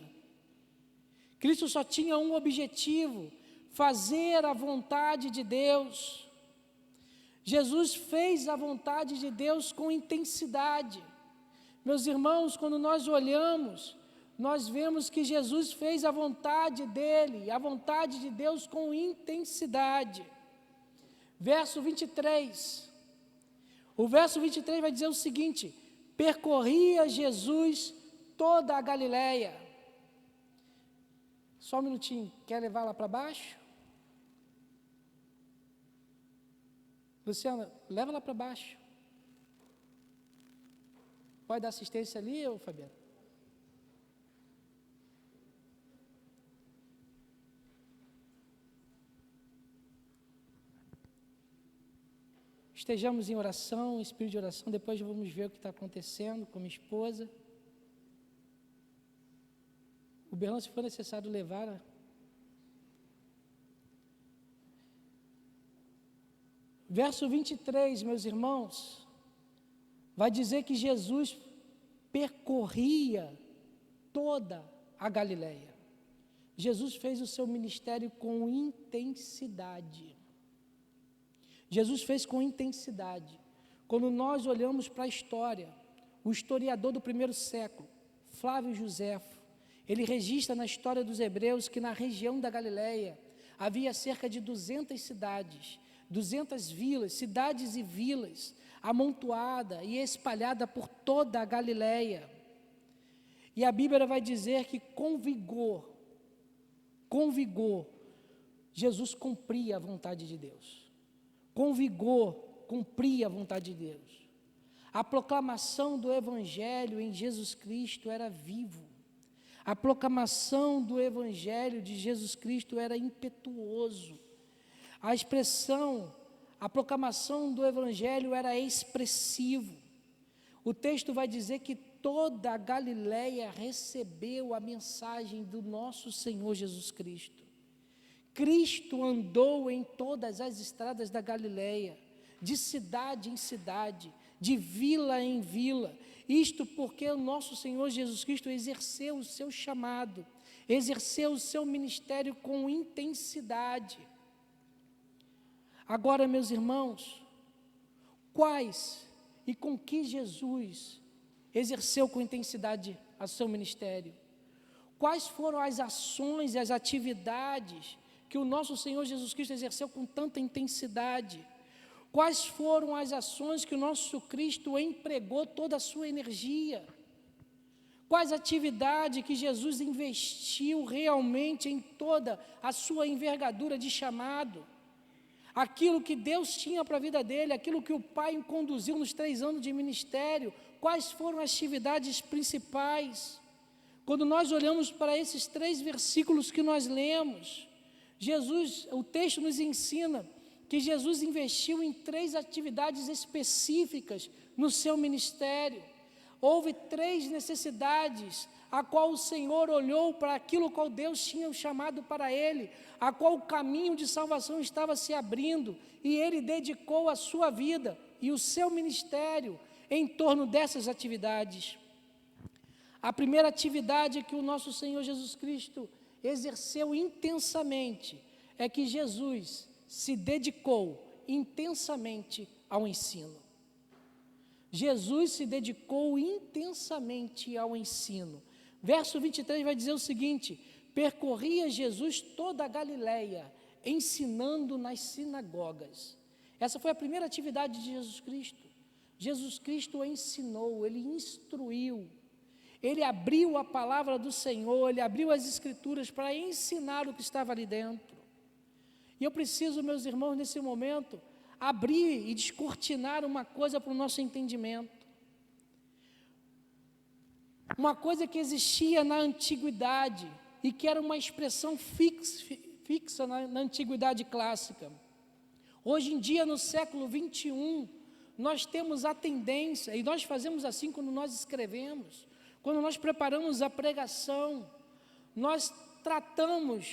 [SPEAKER 6] um objetivo: fazer a vontade de Deus. Jesus fez a vontade de Deus com intensidade. Meus irmãos, quando nós olhamos, nós vemos que Jesus fez a vontade dele, a vontade de Deus com intensidade. Verso 23. O verso 23 vai dizer o seguinte: percorria Jesus toda a Galileia. Só um minutinho, quer levar lá para baixo? Luciana, leva lá para baixo. Pode dar assistência ali, ô Fabiano? Estejamos em oração, em espírito de oração, depois vamos ver o que está acontecendo com minha esposa. O Berlão, se for necessário levar. Verso 23, meus irmãos, vai dizer que Jesus percorria toda a Galileia. Jesus fez o seu ministério com intensidade. Jesus fez com intensidade. Quando nós olhamos para a história, o historiador do primeiro século, Flávio Joséfo, ele registra na história dos hebreus que na região da Galileia havia cerca de 200 cidades, 200 vilas, cidades e vilas, amontoada e espalhada por toda a Galileia. E a Bíblia vai dizer que com vigor, Jesus cumpria a vontade de Deus. Com vigor, cumpria a vontade de Deus. A proclamação do Evangelho em Jesus Cristo era vivo. A proclamação do Evangelho de Jesus Cristo era impetuoso. A proclamação do Evangelho era expressivo. O texto vai dizer que toda a Galileia recebeu a mensagem do nosso Senhor Jesus Cristo. Cristo andou em todas as estradas da Galileia, de cidade em cidade, de vila em vila. Isto porque o nosso Senhor Jesus Cristo exerceu o seu chamado, exerceu o seu ministério com intensidade. Agora, meus irmãos, quais e com que Jesus exerceu com intensidade o seu ministério? quais foram as ações e as atividades que o nosso Senhor Jesus Cristo exerceu com tanta intensidade? Quais foram as ações que o nosso Cristo empregou toda a sua energia? Quais atividades que Jesus investiu realmente em toda a sua envergadura de chamado? Aquilo que Deus tinha para a vida dele, aquilo que o Pai conduziu nos 3 anos de ministério, quais foram as atividades principais? Quando nós olhamos para esses 3 versículos que nós lemos, o texto nos ensina que Jesus investiu em 3 atividades específicas no seu ministério. Houve 3 necessidades, a qual o Senhor olhou para aquilo qual Deus tinha chamado para ele, a qual o caminho de salvação estava se abrindo, e ele dedicou a sua vida e o seu ministério em torno dessas atividades. A primeira atividade que o nosso Senhor Jesus Cristo exerceu intensamente é que Jesus se dedicou intensamente ao ensino. Jesus se dedicou intensamente ao ensino. Verso 23 vai dizer o seguinte: percorria Jesus toda a Galileia, ensinando nas sinagogas. Essa foi a primeira atividade de Jesus Cristo. Jesus Cristo ensinou, ele instruiu, ele abriu a palavra do Senhor, ele abriu as Escrituras para ensinar o que estava ali dentro. E eu preciso, meus irmãos, nesse momento, abrir e descortinar uma coisa para o nosso entendimento. Uma coisa que existia na antiguidade e que era uma expressão fixa na antiguidade clássica. Hoje em dia, no século 21, nós temos a tendência, e nós fazemos assim quando nós escrevemos, quando nós preparamos a pregação, nós tratamos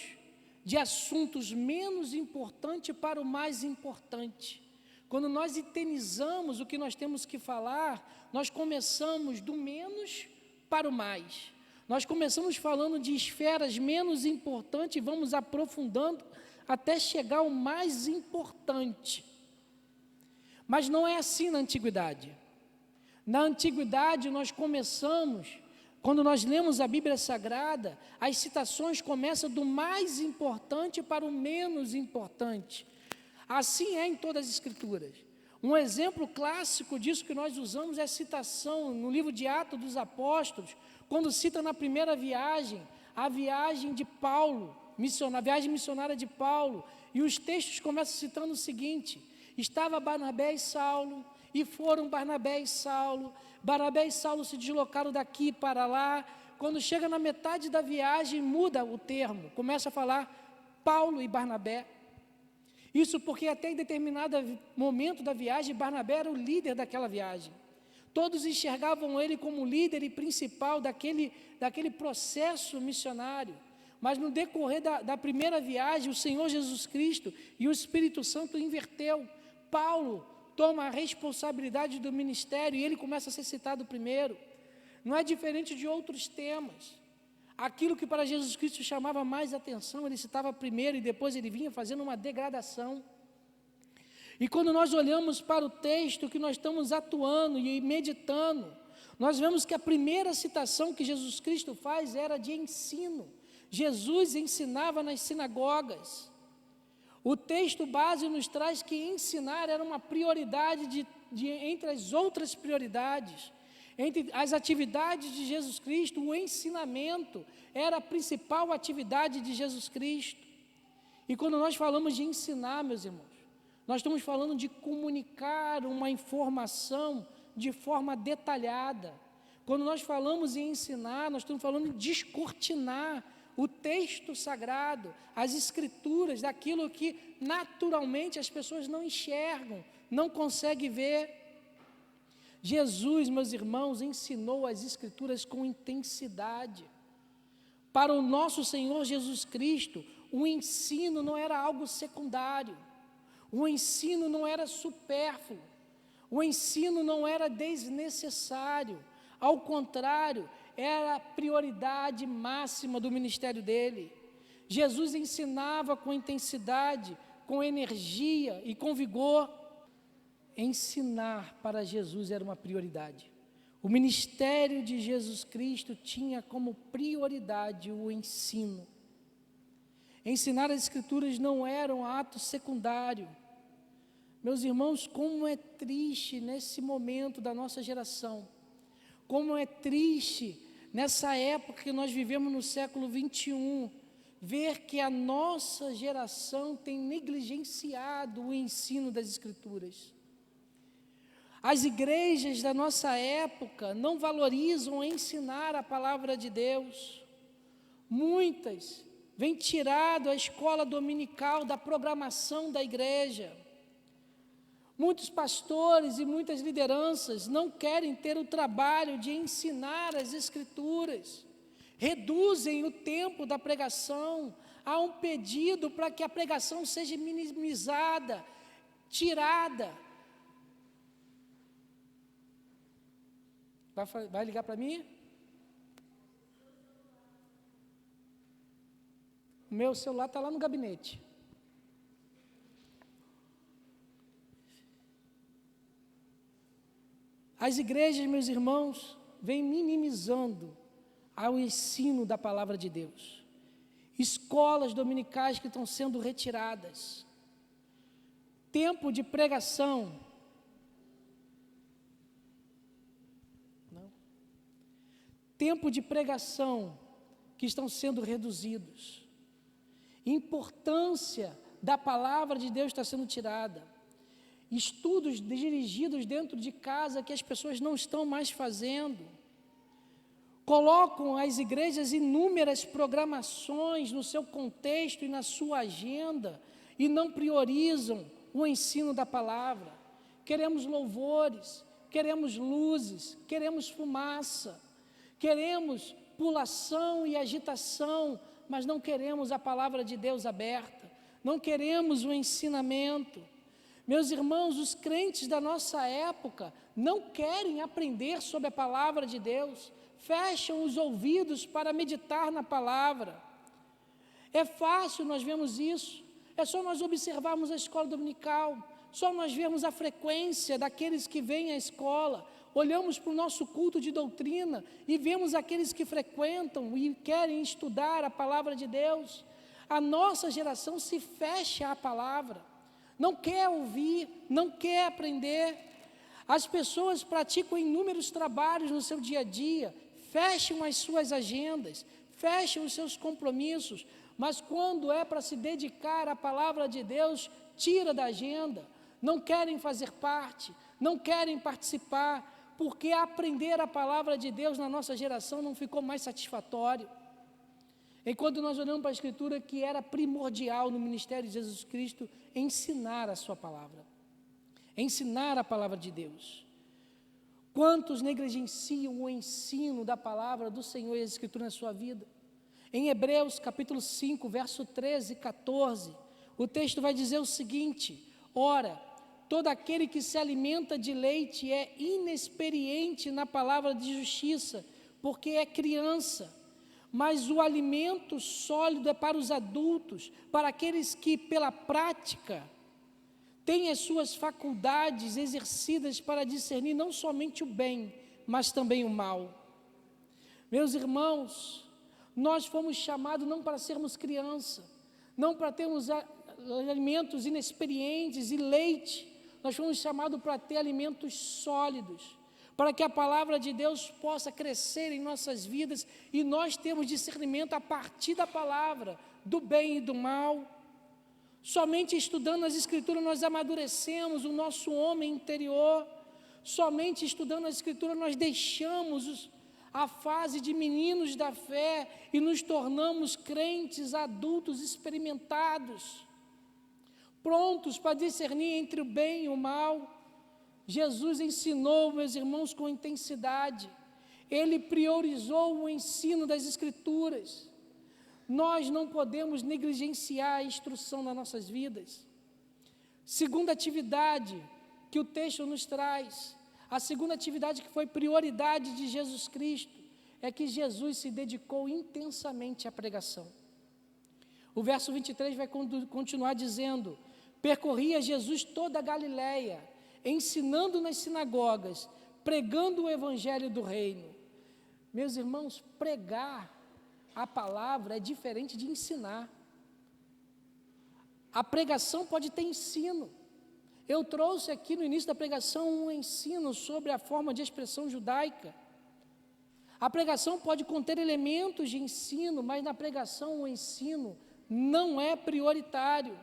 [SPEAKER 6] de assuntos menos importantes para o mais importante. Quando nós eternizamos o que nós temos que falar, nós começamos do menos para o mais. Nós começamos falando de esferas menos importantes e vamos aprofundando até chegar ao mais importante. Mas não é assim na antiguidade. Na antiguidade nós começamos, quando nós lemos a Bíblia Sagrada, as citações começam do mais importante para o menos importante. Assim é em todas as Escrituras. Um exemplo clássico disso que nós usamos é a citação no livro de Atos dos Apóstolos, quando cita na primeira viagem, a viagem de Paulo, a viagem missionária de Paulo, e os textos começam citando o seguinte: estava Barnabé e Saulo, e foram Barnabé e Saulo se deslocaram daqui para lá. Quando chega na metade da viagem, muda o termo, começa a falar Paulo e Barnabé. Isso porque até em determinado momento da viagem, Barnabé era o líder daquela viagem. Todos enxergavam ele como líder e principal daquele processo missionário. Mas no decorrer da primeira viagem, o Senhor Jesus Cristo e o Espírito Santo inverteu. Paulo toma a responsabilidade do ministério e ele começa a ser citado primeiro. Não é diferente de outros temas. Aquilo que para Jesus Cristo chamava mais atenção, ele citava primeiro e depois ele vinha fazendo uma degradação. E quando nós olhamos para o texto que nós estamos atuando e meditando, nós vemos que a primeira citação que Jesus Cristo faz era de ensino. Jesus ensinava nas sinagogas. O texto base nos traz que ensinar era uma prioridade entre as outras prioridades. Entre as atividades de Jesus Cristo, o ensinamento era a principal atividade de Jesus Cristo. E quando nós falamos de ensinar, meus irmãos, nós estamos falando de comunicar uma informação de forma detalhada. Quando nós falamos em ensinar, nós estamos falando de descortinar o texto sagrado, as escrituras, daquilo que naturalmente as pessoas não enxergam, não conseguem ver. Jesus, meus irmãos, ensinou as escrituras com intensidade. Para o nosso Senhor Jesus Cristo, o ensino não era algo secundário, o ensino não era supérfluo, o ensino não era desnecessário, ao contrário, era a prioridade máxima do ministério dele. Jesus ensinava com intensidade, com energia e com vigor. Ensinar para Jesus era uma prioridade. O ministério de Jesus Cristo tinha como prioridade o ensino. Ensinar as Escrituras não era um ato secundário. Meus irmãos, como é triste nesse momento da nossa geração, como é triste nessa época que nós vivemos no século 21, ver que a nossa geração tem negligenciado o ensino das Escrituras. As igrejas da nossa época não valorizam ensinar a palavra de Deus. Muitas vêm tirado a escola dominical da programação da igreja. Muitos pastores e muitas lideranças não querem ter o trabalho de ensinar as Escrituras. Reduzem o tempo da pregação. Há um pedido para que a pregação seja minimizada, tirada. Vai ligar para mim? O meu celular está lá no gabinete. As igrejas, meus irmãos, vêm minimizando ao ensino da palavra de Deus. Escolas dominicais que estão sendo retiradas. Tempo de pregação. Não. Tempo de pregação que estão sendo reduzidos. Importância da palavra de Deus está sendo tirada. Estudos dirigidos dentro de casa que as pessoas não estão mais fazendo. Colocam as igrejas inúmeras programações no seu contexto e na sua agenda e não priorizam o ensino da palavra. Queremos louvores, queremos luzes, queremos fumaça, queremos pulação e agitação, mas não queremos a palavra de Deus aberta, não queremos o ensinamento. Meus irmãos, os crentes da nossa época não querem aprender sobre a palavra de Deus, fecham os ouvidos para meditar na palavra. É fácil nós vemos isso, é só nós observarmos a escola dominical, só nós vemos a frequência daqueles que vêm à escola, olhamos para o nosso culto de doutrina e vemos aqueles que frequentam e querem estudar a palavra de Deus. A nossa geração se fecha à palavra, não quer ouvir, não quer aprender. As pessoas praticam inúmeros trabalhos no seu dia a dia, fecham as suas agendas, fecham os seus compromissos, mas quando é para se dedicar à palavra de Deus, tira da agenda, não querem fazer parte, não querem participar, porque aprender a palavra de Deus na nossa geração não ficou mais satisfatório. Enquanto nós olhamos para a Escritura, que era primordial no ministério de Jesus Cristo, ensinar a sua palavra, ensinar a palavra de Deus. Quantos negligenciam o ensino da palavra do Senhor e as Escrituras na sua vida? Em Hebreus capítulo 5, verso 13 e 14, o texto vai dizer o seguinte: ora, todo aquele que se alimenta de leite é inexperiente na palavra de justiça, porque é criança. Mas o alimento sólido é para os adultos, para aqueles que, pela prática, têm as suas faculdades exercidas para discernir não somente o bem, mas também o mal. Meus irmãos, nós fomos chamados não para sermos criança, não para termos alimentos inexperientes e leite, nós fomos chamados para ter alimentos sólidos, para que a palavra de Deus possa crescer em nossas vidas e nós temos discernimento a partir da palavra, do bem e do mal. Somente estudando as Escrituras nós amadurecemos o nosso homem interior, somente estudando as Escrituras nós deixamos a fase de meninos da fé e nos tornamos crentes adultos experimentados, prontos para discernir entre o bem e o mal. Jesus ensinou, meus irmãos, com intensidade. Ele priorizou o ensino das Escrituras. Nós não podemos negligenciar a instrução nas nossas vidas. Segunda atividade que o texto nos traz, a segunda atividade que foi prioridade de Jesus Cristo, é que Jesus se dedicou intensamente à pregação. O verso 23 vai continuar dizendo: percorria Jesus toda a Galileia, ensinando nas sinagogas, pregando o evangelho do reino. Meus irmãos, pregar a palavra é diferente de ensinar. A pregação pode ter ensino. Eu trouxe aqui no início da pregação um ensino sobre a forma de expressão judaica. A pregação pode conter elementos de ensino, mas na pregação o ensino não é prioritário.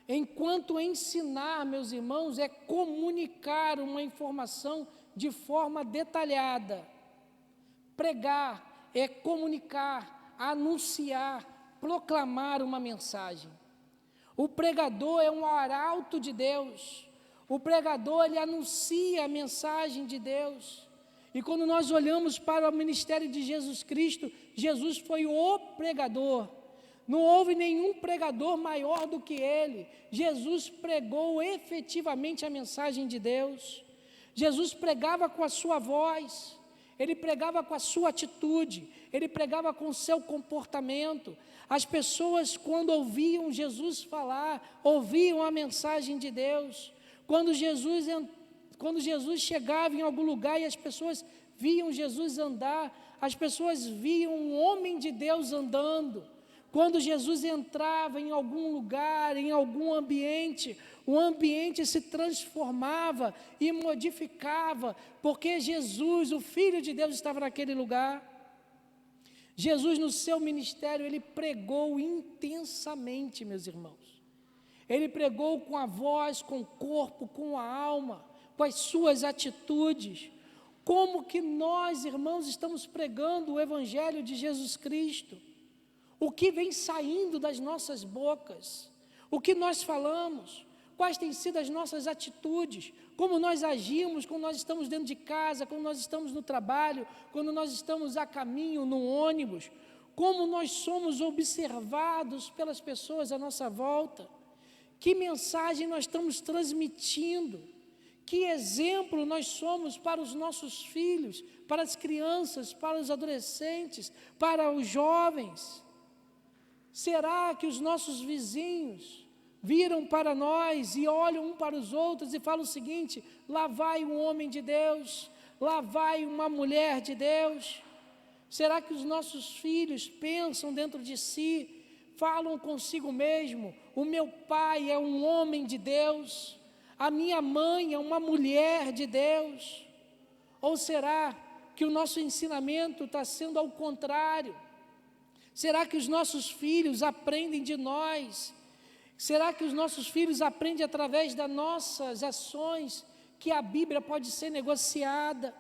[SPEAKER 6] Enquanto ensinar, meus irmãos, é comunicar uma informação de forma detalhada. Pregar é comunicar, anunciar, proclamar uma mensagem. O pregador é um arauto de Deus. O pregador, ele anuncia a mensagem de Deus. E quando nós olhamos para o ministério de Jesus Cristo, Jesus foi o pregador. Não houve nenhum pregador maior do que ele. Jesus pregou efetivamente a mensagem de Deus. Jesus pregava com a sua voz, ele pregava com a sua atitude, ele pregava com o seu comportamento. As pessoas, quando ouviam Jesus falar, ouviam a mensagem de Deus. Quando Jesus chegava em algum lugar e as pessoas viam Jesus andar, as pessoas viam um homem de Deus andando. Quando Jesus entrava em algum lugar, em algum ambiente, o ambiente se transformava e modificava, porque Jesus, o Filho de Deus, estava naquele lugar. Jesus, no seu ministério, ele pregou intensamente, meus irmãos. Ele pregou com a voz, com o corpo, com a alma, com as suas atitudes. Como que nós, irmãos, estamos pregando o Evangelho de Jesus Cristo? O que vem saindo das nossas bocas? O que nós falamos? Quais têm sido as nossas atitudes? Como nós agimos quando nós estamos dentro de casa, quando nós estamos no trabalho, quando nós estamos a caminho, no ônibus? Como nós somos observados pelas pessoas à nossa volta? Que mensagem nós estamos transmitindo? Que exemplo nós somos para os nossos filhos, para as crianças, para os adolescentes, para os jovens? Será que os nossos vizinhos viram para nós e olham um para os outros e falam o seguinte: lá vai um homem de Deus, lá vai uma mulher de Deus? Será que os nossos filhos pensam dentro de si, falam consigo mesmo: o meu pai é um homem de Deus, a minha mãe é uma mulher de Deus? Ou será que o nosso ensinamento está sendo ao contrário? Será que os nossos filhos aprendem de nós? Será que os nossos filhos aprendem através das nossas ações que a Bíblia pode ser negociada?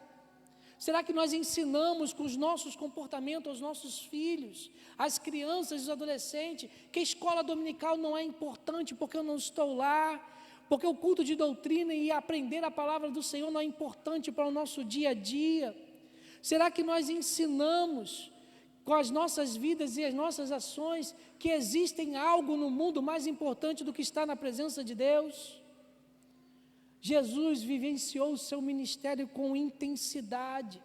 [SPEAKER 6] Será que nós ensinamos com os nossos comportamentos aos nossos filhos, às crianças e os adolescentes, que a escola dominical não é importante porque eu não estou lá, porque o culto de doutrina e aprender a palavra do Senhor não é importante para o nosso dia a dia? Será que nós ensinamos com as nossas vidas e as nossas ações que existem algo no mundo mais importante do que estar na presença de Deus? Jesus vivenciou o seu ministério com intensidade.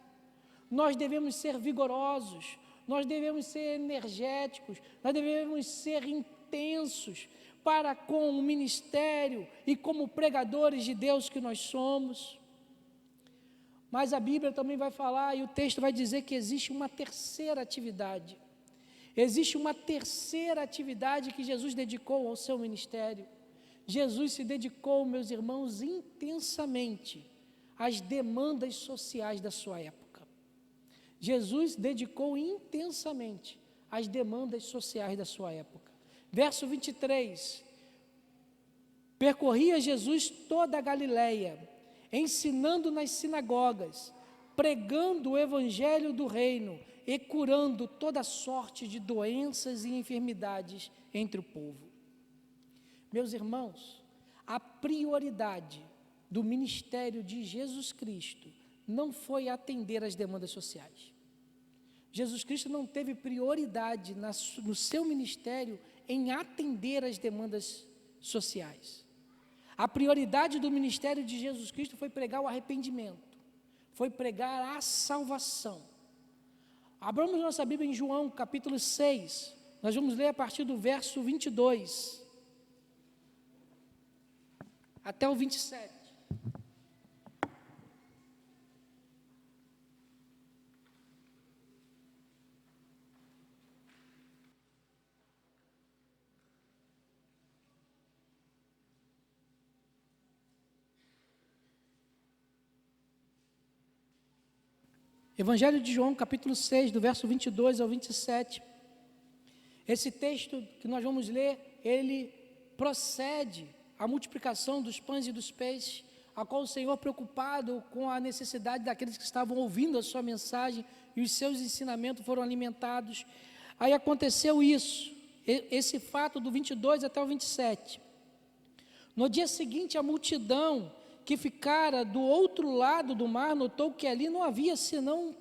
[SPEAKER 6] Nós devemos ser vigorosos, nós devemos ser energéticos, nós devemos ser intensos para com o ministério e como pregadores de Deus que nós somos. Mas a Bíblia também vai falar, e o texto vai dizer que existe uma terceira atividade. Existe uma terceira atividade que Jesus dedicou ao seu ministério. Jesus se dedicou, meus irmãos, intensamente às demandas sociais da sua época. Jesus dedicou intensamente às demandas sociais da sua época. Verso 23. Percorria Jesus toda a Galileia, ensinando nas sinagogas, pregando o evangelho do reino e curando toda sorte de doenças e enfermidades entre o povo. Meus irmãos, a prioridade do ministério de Jesus Cristo não foi atender às demandas sociais. Jesus Cristo não teve prioridade no seu ministério em atender às demandas sociais. A prioridade do ministério de Jesus Cristo foi pregar o arrependimento, foi pregar a salvação. Abramos nossa Bíblia em João, capítulo 6, nós vamos ler a partir do verso 22 até o 27. Evangelho de João, capítulo 6, do verso 22 ao 27. Esse texto que nós vamos ler, ele procede à multiplicação dos pães e dos peixes, a qual o Senhor, preocupado com a necessidade daqueles que estavam ouvindo a sua mensagem e os seus ensinamentos foram alimentados. Aí aconteceu isso, esse fato do 22 até o 27. No dia seguinte, a multidão que ficara do outro lado do mar notou que ali não havia senão um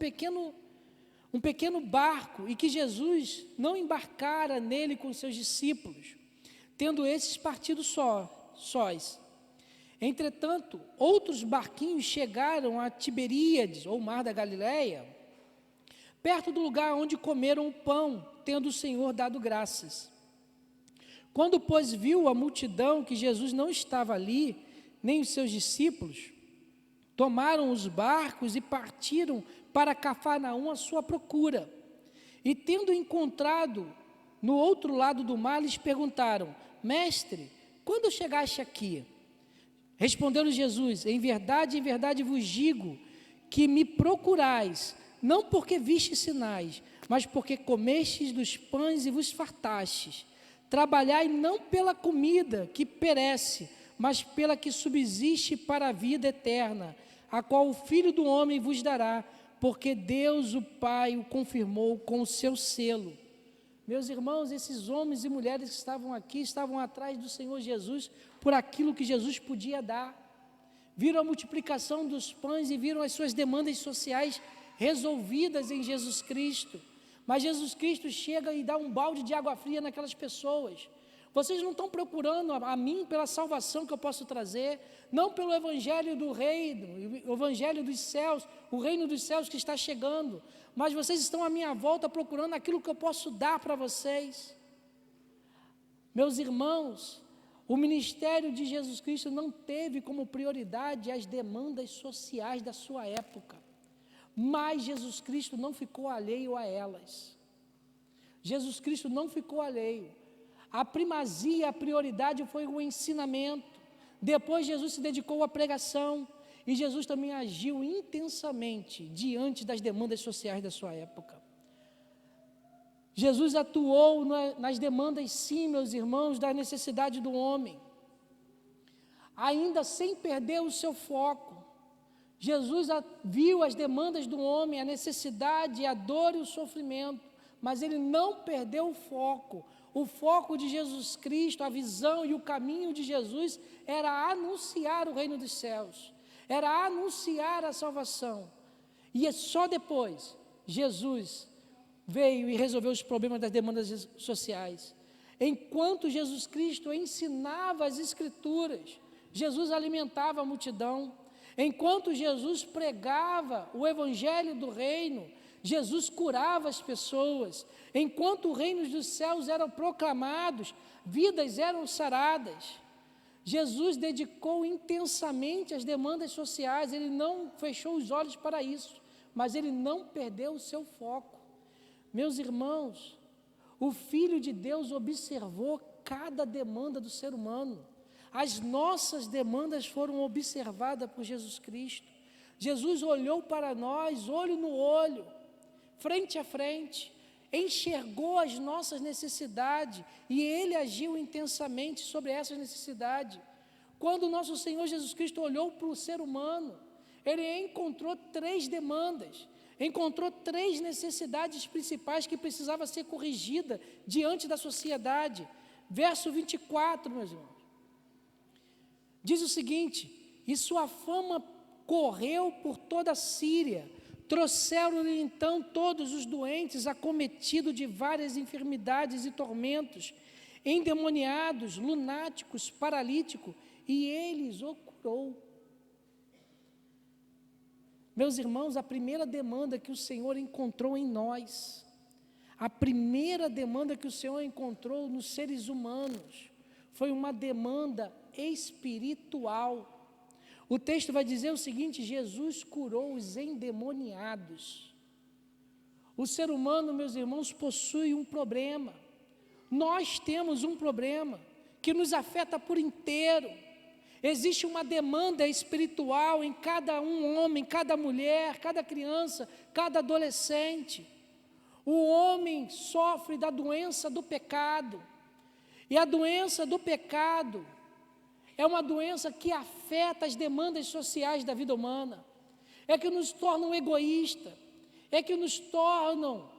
[SPEAKER 6] pequeno barco e que Jesus não embarcara nele com seus discípulos, tendo esses partido sós. Entretanto, outros barquinhos chegaram a Tiberíades, ou Mar da Galileia, perto do lugar onde comeram o pão, tendo o Senhor dado graças. Quando, pois, viu a multidão que Jesus não estava ali, nem os seus discípulos, tomaram os barcos e partiram para Cafarnaum à sua procura. E tendo encontrado no outro lado do mar, lhes perguntaram: Mestre, quando chegaste aqui? Respondeu-lhes Jesus: em verdade vos digo que me procurais, não porque vistes sinais, mas porque comestes dos pães e vos fartastes. Trabalhai não pela comida que perece, mas pela que subsiste para a vida eterna, a qual o Filho do Homem vos dará, porque Deus o Pai o confirmou com o seu selo. Meus irmãos, esses homens e mulheres que estavam aqui, estavam atrás do Senhor Jesus, por aquilo que Jesus podia dar. Viram a multiplicação dos pães e viram as suas demandas sociais resolvidas em Jesus Cristo. Mas Jesus Cristo chega e dá um balde de água fria naquelas pessoas. Vocês não estão procurando a mim pela salvação que eu posso trazer, não pelo evangelho do reino, o evangelho dos céus, o reino dos céus que está chegando, mas vocês estão à minha volta procurando aquilo que eu posso dar para vocês. Meus irmãos, o ministério de Jesus Cristo não teve como prioridade as demandas sociais da sua época, mas Jesus Cristo não ficou alheio a elas. Jesus Cristo não ficou alheio. A primazia, a prioridade foi o ensinamento. Depois Jesus se dedicou à pregação e Jesus também agiu intensamente diante das demandas sociais da sua época. Jesus atuou nas demandas, sim, meus irmãos, da necessidade do homem, ainda sem perder o seu foco. Jesus viu as demandas do homem, a necessidade, a dor e o sofrimento, mas ele não perdeu o foco. O foco de Jesus Cristo, a visão e o caminho de Jesus era anunciar o reino dos céus, era anunciar a salvação. E é só depois Jesus veio e resolveu os problemas das demandas sociais. Enquanto Jesus Cristo ensinava as Escrituras, Jesus alimentava a multidão. Enquanto Jesus pregava o evangelho do reino, Jesus curava as pessoas. Enquanto os reinos dos céus eram proclamados, vidas eram saradas. Jesus dedicou intensamente às demandas sociais, ele não fechou os olhos para isso, mas ele não perdeu o seu foco. Meus irmãos, o Filho de Deus observou cada demanda do ser humano. As nossas demandas foram observadas por Jesus Cristo. Jesus olhou para nós, olho no olho, frente a frente, enxergou as nossas necessidades e Ele agiu intensamente sobre essas necessidades. Quando o nosso Senhor Jesus Cristo olhou para o ser humano, Ele encontrou 3 demandas, encontrou 3 necessidades principais que precisavam ser corrigidas diante da sociedade. Verso 24, meus irmãos, diz o seguinte: e sua fama correu por toda a Síria. Trouxeram-lhe então todos os doentes, acometidos de várias enfermidades e tormentos, endemoniados, lunáticos, paralíticos, e ele os curou. Meus irmãos, a primeira demanda que o Senhor encontrou em nós, a primeira demanda que o Senhor encontrou nos seres humanos, foi uma demanda espiritual. O texto vai dizer o seguinte: Jesus curou os endemoniados. O ser humano, meus irmãos, possui um problema. Nós temos um problema que nos afeta por inteiro. Existe uma demanda espiritual em cada um homem, cada mulher, cada criança, cada adolescente. O homem sofre da doença do pecado. E a doença do pecado é uma doença que afeta as demandas sociais da vida humana. É que nos tornam egoístas, é que nos tornam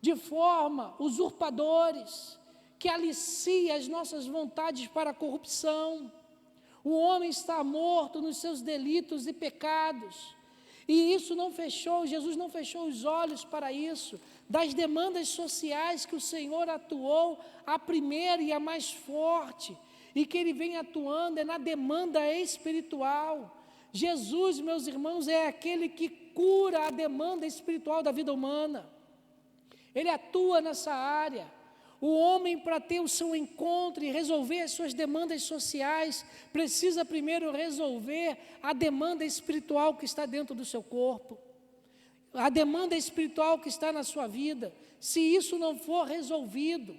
[SPEAKER 6] de forma usurpadores, que alicia as nossas vontades para a corrupção. O homem está morto nos seus delitos e pecados. E isso não fechou, Jesus não fechou os olhos para isso. Das demandas sociais que o Senhor atuou, a primeira e a mais forte, e que Ele vem atuando é na demanda espiritual. Jesus, meus irmãos, é aquele que cura a demanda espiritual da vida humana. Ele atua nessa área. O homem, para ter o seu encontro e resolver as suas demandas sociais, precisa primeiro resolver a demanda espiritual que está dentro do seu corpo, a demanda espiritual que está na sua vida. Se isso não for resolvido,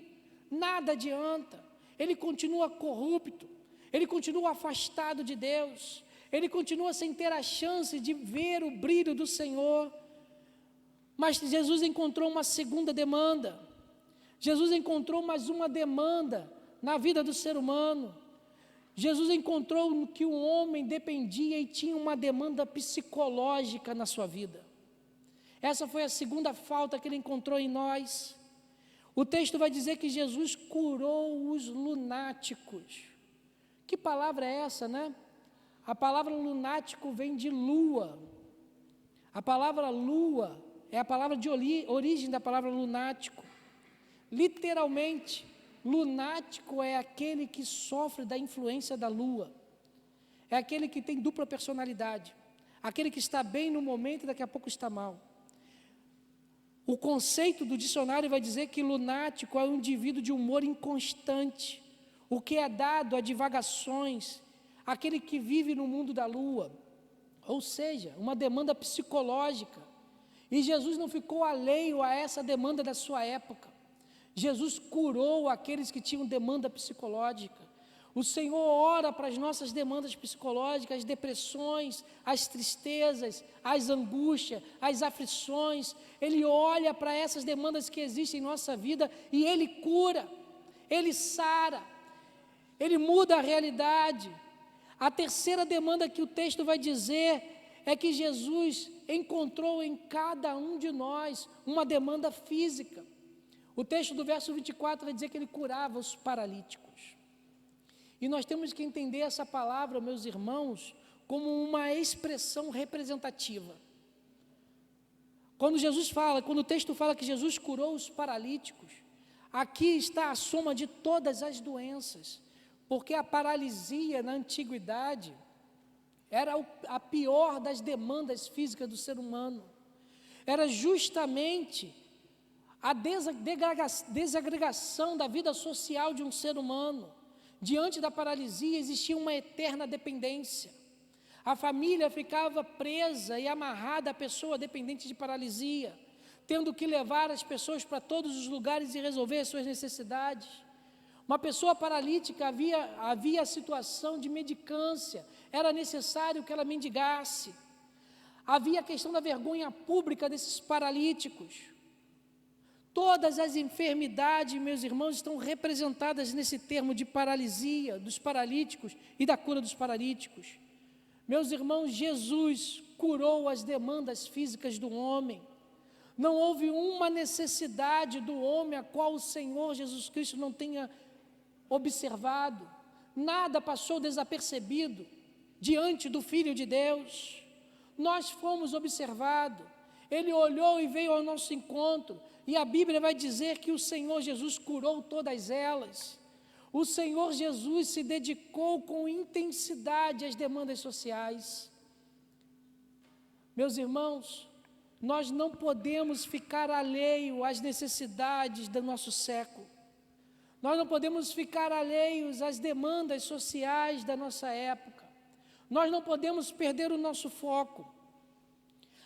[SPEAKER 6] nada adianta. Ele continua corrupto, ele continua afastado de Deus, ele continua sem ter a chance de ver o brilho do Senhor. Mas Jesus encontrou uma segunda demanda. Jesus encontrou mais uma demanda na vida do ser humano. Jesus encontrou que o homem dependia e tinha uma demanda psicológica na sua vida. Essa foi a segunda falta que ele encontrou em nós. O texto vai dizer que Jesus curou os lunáticos. Que palavra é essa, né? A palavra lunático vem de lua. A palavra lua é a palavra de origem da palavra lunático. Literalmente, lunático é aquele que sofre da influência da lua. É aquele que tem dupla personalidade. Aquele que está bem no momento e daqui a pouco está mal. O conceito do dicionário vai dizer que lunático é um indivíduo de humor inconstante, o que é dado a divagações, aquele que vive no mundo da lua, ou seja, uma demanda psicológica. E Jesus não ficou alheio a essa demanda da sua época. Jesus curou aqueles que tinham demanda psicológica. O Senhor ora para as nossas demandas psicológicas, as depressões, as tristezas, as angústias, as aflições. Ele olha para essas demandas que existem em nossa vida e Ele cura, Ele sara, Ele muda a realidade. A terceira demanda que o texto vai dizer é que Jesus encontrou em cada um de nós uma demanda física. O texto do verso 24 vai dizer que Ele curava os paralíticos. E nós temos que entender essa palavra, meus irmãos, como uma expressão representativa. Quando o texto fala que Jesus curou os paralíticos, aqui está a soma de todas as doenças, porque a paralisia na antiguidade era a pior das demandas físicas do ser humano. Era justamente a desagregação da vida social de um ser humano. Diante da paralisia existia uma eterna dependência. A família ficava presa e amarrada à pessoa dependente de paralisia, tendo que levar as pessoas para todos os lugares e resolver as suas necessidades. Uma pessoa paralítica havia a situação de mendicância, era necessário que ela mendigasse. Havia a questão da vergonha pública desses paralíticos. Todas as enfermidades, meus irmãos, estão representadas nesse termo de paralisia, dos paralíticos e da cura dos paralíticos. Meus irmãos, Jesus curou as demandas físicas do homem. Não houve uma necessidade do homem a qual o Senhor Jesus Cristo não tenha observado. Nada passou desapercebido diante do Filho de Deus. Nós fomos observados. Ele olhou e veio ao nosso encontro. E a Bíblia vai dizer que o Senhor Jesus curou todas elas. O Senhor Jesus se dedicou com intensidade às demandas sociais. Meus irmãos, nós não podemos ficar alheio às necessidades do nosso século. Nós não podemos ficar alheios às demandas sociais da nossa época. Nós não podemos perder o nosso foco.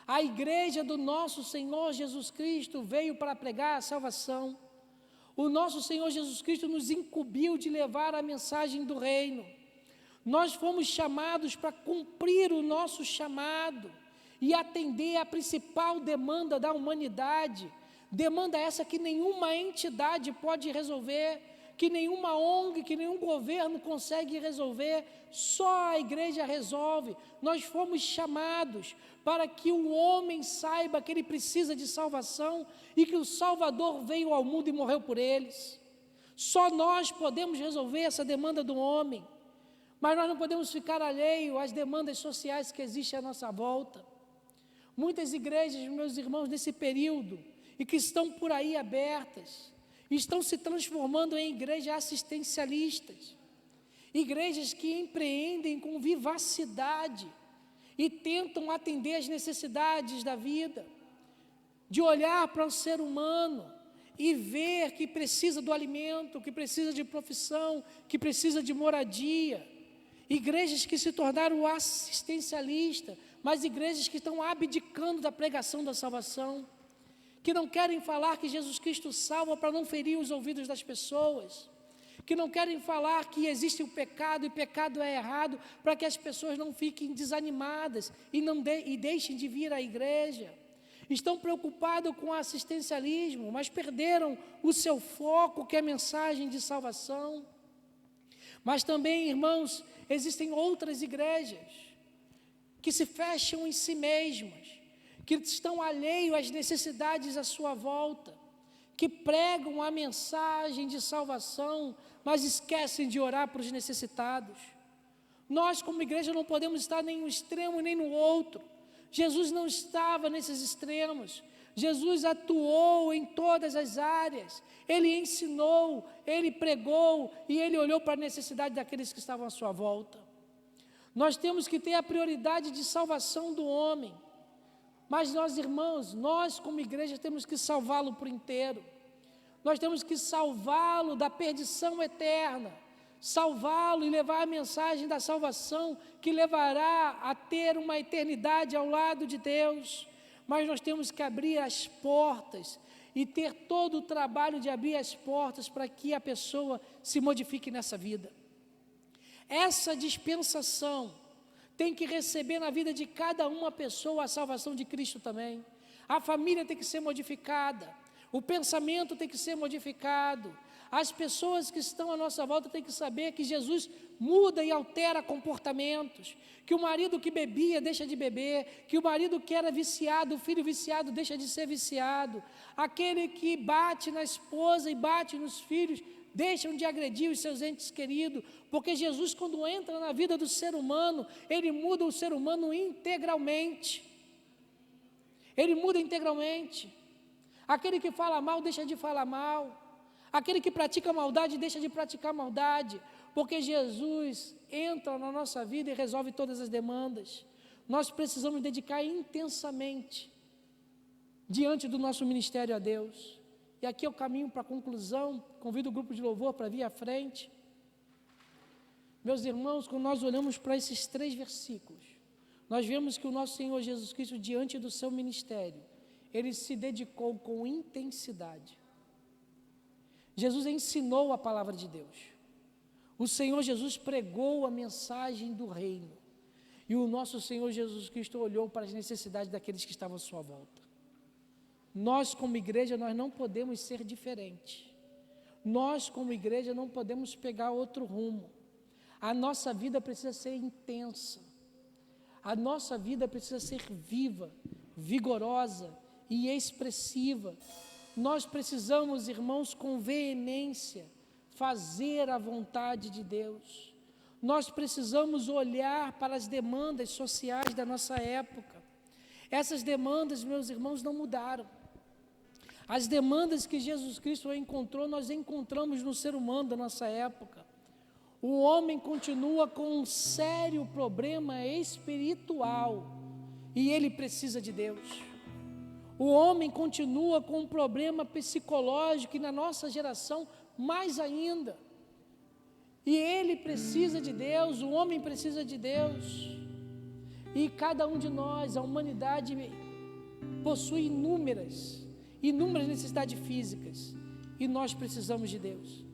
[SPEAKER 6] A igreja do nosso Senhor Jesus Cristo veio para pregar a salvação. O nosso Senhor Jesus Cristo nos incumbiu de levar a mensagem do reino. Nós fomos chamados para cumprir o nosso chamado e atender a principal demanda da humanidade, demanda essa que nenhuma entidade pode resolver, que nenhuma ONG, que nenhum governo consegue resolver, só a igreja resolve. Nós fomos chamados para que o homem saiba que ele precisa de salvação e que o Salvador veio ao mundo e morreu por eles. Só nós podemos resolver essa demanda do homem, mas nós não podemos ficar alheio às demandas sociais que existem à nossa volta. Muitas igrejas, meus irmãos, nesse período, e que estão por aí abertas, estão se transformando em igrejas assistencialistas, igrejas que empreendem com vivacidade e tentam atender às necessidades da vida, de olhar para o ser humano e ver que precisa do alimento, que precisa de profissão, que precisa de moradia. Igrejas que se tornaram assistencialistas, mas igrejas que estão abdicando da pregação da salvação, que não querem falar que Jesus Cristo salva para não ferir os ouvidos das pessoas, que não querem falar que existe o pecado e pecado é errado, para que as pessoas não fiquem desanimadas e deixem de vir à igreja. Estão preocupados com o assistencialismo, mas perderam o seu foco, que é a mensagem de salvação. Mas também, irmãos, existem outras igrejas que se fecham em si mesmas, que estão alheios às necessidades à sua volta, que pregam a mensagem de salvação, mas esquecem de orar para os necessitados. Nós, como igreja, não podemos estar nem no extremo nem no outro. Jesus não estava nesses extremos. Jesus atuou em todas as áreas. Ele ensinou, ele pregou e ele olhou para a necessidade daqueles que estavam à sua volta. Nós temos que ter a prioridade de salvação do homem. Mas nós, irmãos, nós como igreja temos que salvá-lo por inteiro. Nós temos que salvá-lo da perdição eterna, salvá-lo e levar a mensagem da salvação que levará a ter uma eternidade ao lado de Deus. Mas nós temos que abrir as portas e ter todo o trabalho de abrir as portas para que a pessoa se modifique nessa vida. Essa dispensação tem que receber na vida de cada uma pessoa a salvação de Cristo também. A família tem que ser modificada, o pensamento tem que ser modificado. As pessoas que estão à nossa volta têm que saber que Jesus muda e altera comportamentos, que o marido que bebia deixa de beber, que o marido que era viciado, o filho viciado deixa de ser viciado, aquele que bate na esposa e bate nos filhos, deixam de agredir os seus entes queridos, porque Jesus, quando entra na vida do ser humano, ele muda o ser humano integralmente. Ele muda integralmente. Aquele que fala mal, deixa de falar mal. Aquele que pratica maldade, deixa de praticar maldade, porque Jesus entra na nossa vida e resolve todas as demandas. Nós precisamos dedicar intensamente diante do nosso ministério a Deus. E aqui é o caminho para a conclusão. Convido o grupo de louvor para vir à frente. Meus irmãos, quando nós olhamos para esses 3 versículos, nós vemos que o nosso Senhor Jesus Cristo, diante do seu ministério, ele se dedicou com intensidade. Jesus ensinou a palavra de Deus. O Senhor Jesus pregou a mensagem do reino. E o nosso Senhor Jesus Cristo olhou para as necessidades daqueles que estavam à sua volta. Nós, como igreja, nós não podemos ser diferentes. Nós, como igreja, não podemos pegar outro rumo. A nossa vida precisa ser intensa. A nossa vida precisa ser viva, vigorosa e expressiva. Nós precisamos, irmãos, com veemência, fazer a vontade de Deus. Nós precisamos olhar para as demandas sociais da nossa época. Essas demandas, meus irmãos, não mudaram. As demandas que Jesus Cristo encontrou, nós encontramos no ser humano da nossa época. O homem continua com um sério problema espiritual e ele precisa de Deus. O homem continua com um problema psicológico e na nossa geração mais ainda. E ele precisa de Deus, o homem precisa de Deus. E cada um de nós, a humanidade, possui inúmeras necessidades físicas. E nós precisamos de Deus.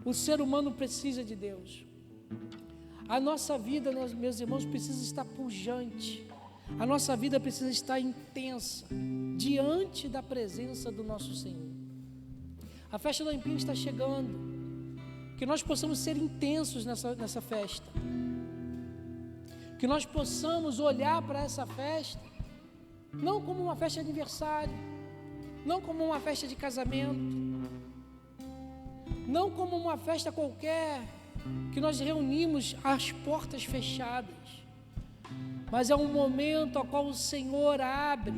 [SPEAKER 6] O ser humano precisa de Deus. A nossa vida, meus irmãos, precisa estar pujante. A nossa vida precisa estar intensa diante da presença do nosso Senhor. A festa do Aipim está chegando. Que nós possamos ser intensos nessa festa. Que nós possamos olhar para essa festa não como uma festa de aniversário, não como uma festa de casamento, não como uma festa qualquer que nós reunimos às portas fechadas, mas é um momento ao qual o Senhor abre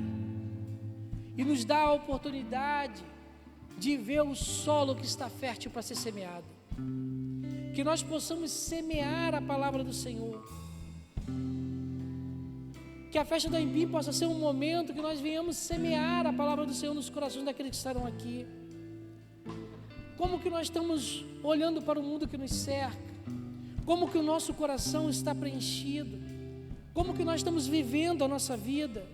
[SPEAKER 6] e nos dá a oportunidade de ver o solo que está fértil para ser semeado. Que nós possamos semear a palavra do Senhor. Que a festa do Aipim possa ser um momento que nós venhamos semear a palavra do Senhor nos corações daqueles que estarão aqui. Como que nós estamos olhando para o mundo que nos cerca? Como que o nosso coração está preenchido? Como que nós estamos vivendo a nossa vida?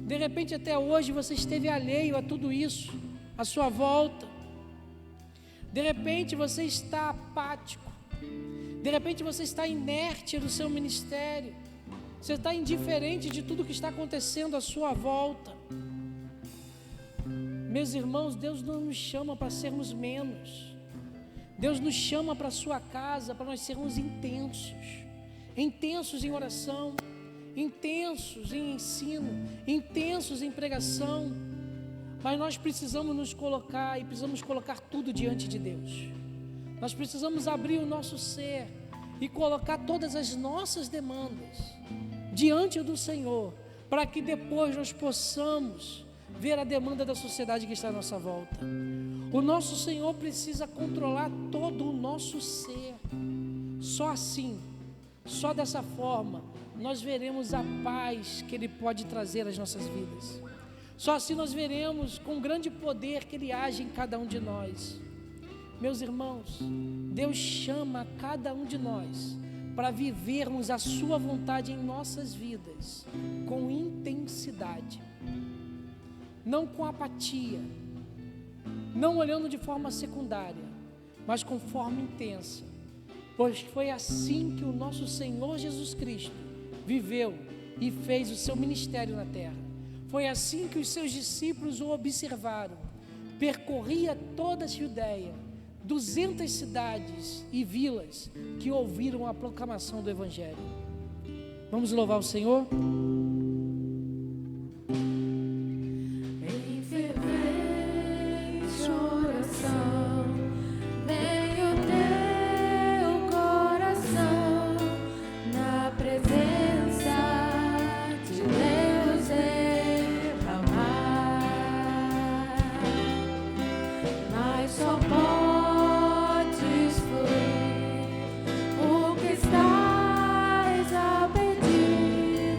[SPEAKER 6] De repente até hoje você esteve alheio a tudo isso, à sua volta. De repente você está apático. De repente você está inerte no seu ministério. Você está indiferente de tudo que está acontecendo à sua volta. Meus irmãos, Deus não nos chama para sermos menos. Deus nos chama para a sua casa, para nós sermos intensos. Intensos em oração, intensos em ensino, intensos em pregação. Mas nós precisamos nos colocar e precisamos colocar tudo diante de Deus. Nós precisamos abrir o nosso ser e colocar todas as nossas demandas diante do Senhor, para que depois nós possamos ver a demanda da sociedade que está à nossa volta. O nosso Senhor precisa controlar todo o nosso ser. Só assim, só dessa forma, nós veremos a paz que Ele pode trazer às nossas vidas. Só assim nós veremos com grande poder que Ele age em cada um de nós. Meus irmãos, Deus chama cada um de nós para vivermos a sua vontade em nossas vidas com intensidade, não com apatia, não olhando de forma secundária, mas com forma intensa, pois foi assim que o nosso Senhor Jesus Cristo viveu e fez o seu ministério na terra. Foi assim que os seus discípulos o observaram. Percorria toda a Judeia, 200 cidades e vilas que ouviram a proclamação do Evangelho. Vamos louvar o Senhor?
[SPEAKER 3] Em fervente oração, vem o teu coração na presença de Deus derramar, mas só podes fluir o que estás a pedir.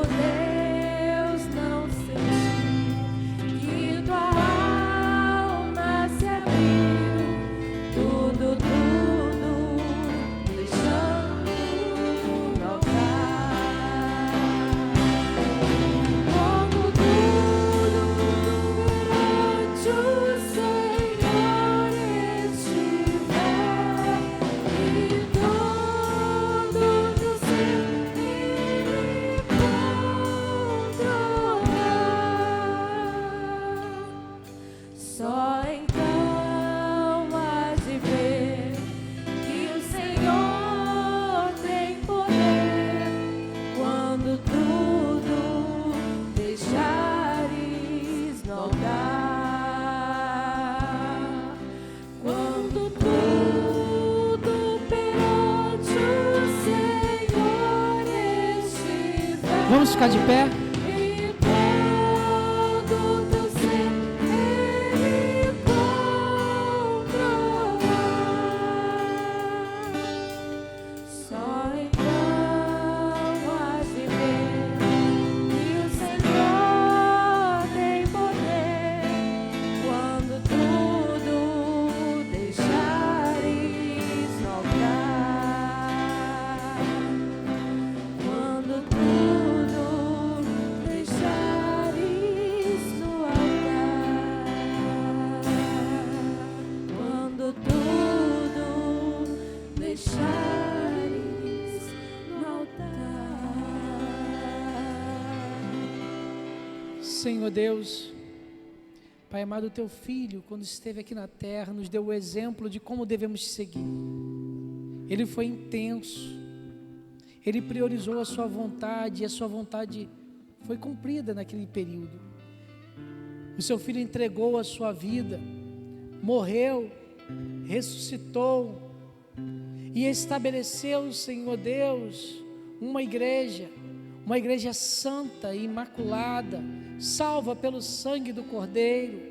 [SPEAKER 3] Deus, não senti que tua alma se abriu, tudo deixando no altar. Como tudo perante o Senhor estiver, e todo teu ser Ele controlar. Só então has de ver que o Senhor tem poder quando tudo deixares no altar. Quando tudo perante o Senhor estiver.
[SPEAKER 6] Vamos ficar de pé?
[SPEAKER 3] E todo teu ser Ele controlar. Só então has de ver que o Senhor tem poder quando tudo deixares no altar. Quando tudo deixares no altar. Quando tudo deixares no altar.
[SPEAKER 6] Senhor Deus, Pai amado, o teu filho, quando esteve aqui na terra, nos deu o exemplo de como devemos te seguir. Ele foi intenso, ele priorizou a sua vontade, e a sua vontade foi cumprida naquele período. O seu filho entregou a sua vida, morreu, ressuscitou e estabeleceu, Senhor Deus, uma igreja santa e imaculada, salva pelo sangue do Cordeiro.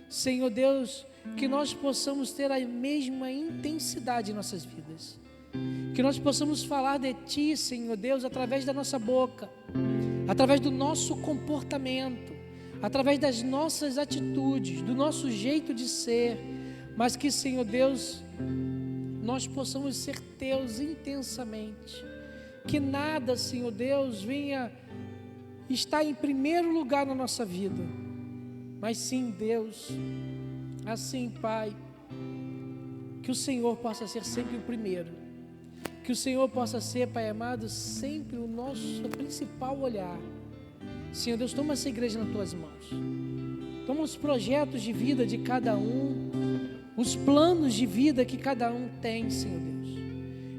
[SPEAKER 6] Senhor Deus, que nós possamos ter a mesma intensidade em nossas vidas, que nós possamos falar de Ti, Senhor Deus, através da nossa boca, através do nosso comportamento, através das nossas atitudes, do nosso jeito de ser, mas que, Senhor Deus, nós possamos ser Teus intensamente, que nada, Senhor Deus, venha estar em primeiro lugar na nossa vida, mas sim, Deus, assim, Pai, que o Senhor possa ser sempre o primeiro, que o Senhor possa ser, Pai amado, sempre o nosso principal olhar. Senhor Deus, toma essa igreja nas Tuas mãos, toma os projetos de vida de cada um, os planos de vida que cada um tem, Senhor Deus,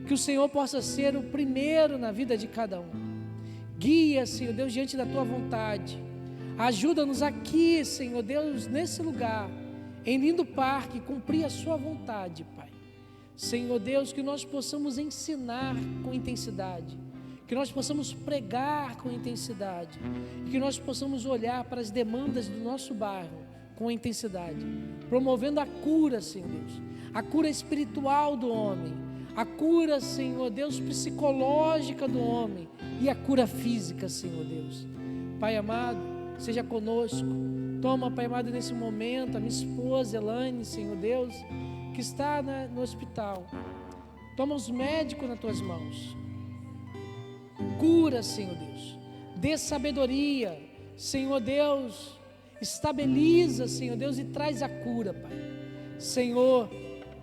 [SPEAKER 6] que o Senhor possa ser o primeiro na vida de cada um. Guia, Senhor Deus, diante da Tua vontade. Ajuda-nos aqui, Senhor Deus, nesse lugar, em Lindo Parque, cumprir a Sua vontade, Pai. Senhor Deus, que nós possamos ensinar com intensidade, que nós possamos pregar com intensidade, e que nós possamos olhar para as demandas do nosso bairro com intensidade, promovendo a cura, Senhor Deus, a cura espiritual do homem, a cura, Senhor Deus, psicológica do homem e a cura física, Senhor Deus. Pai amado, seja conosco. Toma, Pai amado, nesse momento a minha esposa Elaine, Senhor Deus, que está no hospital. Toma os médicos nas Tuas mãos. Cura, Senhor Deus. Dê sabedoria, Senhor Deus. Estabiliza, Senhor Deus, e traz a cura, Pai. Senhor,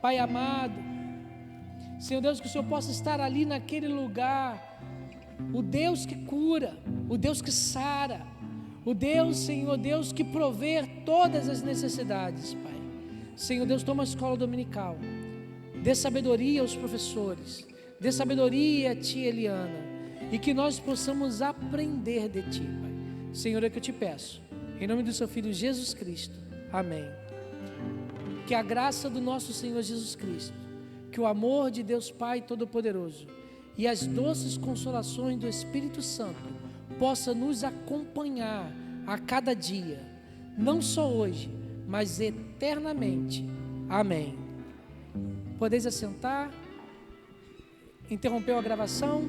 [SPEAKER 6] Pai amado, Senhor Deus, que o Senhor possa estar ali naquele lugar, o Deus que cura, o Deus que sara, o Deus, Senhor Deus, que provê todas as necessidades, Pai. Senhor Deus, toma a escola dominical, dê sabedoria aos professores, dê sabedoria a Tia Eliana, e que nós possamos aprender de Ti, Pai. Senhor, é que eu te peço, em nome do Seu Filho Jesus Cristo, amém. Que a graça do nosso Senhor Jesus Cristo, que o amor de Deus Pai Todo-Poderoso e as doces consolações do Espírito Santo possa nos acompanhar a cada dia, não só hoje, mas eternamente. Amém. Podeis assentar. Interrompeu a gravação.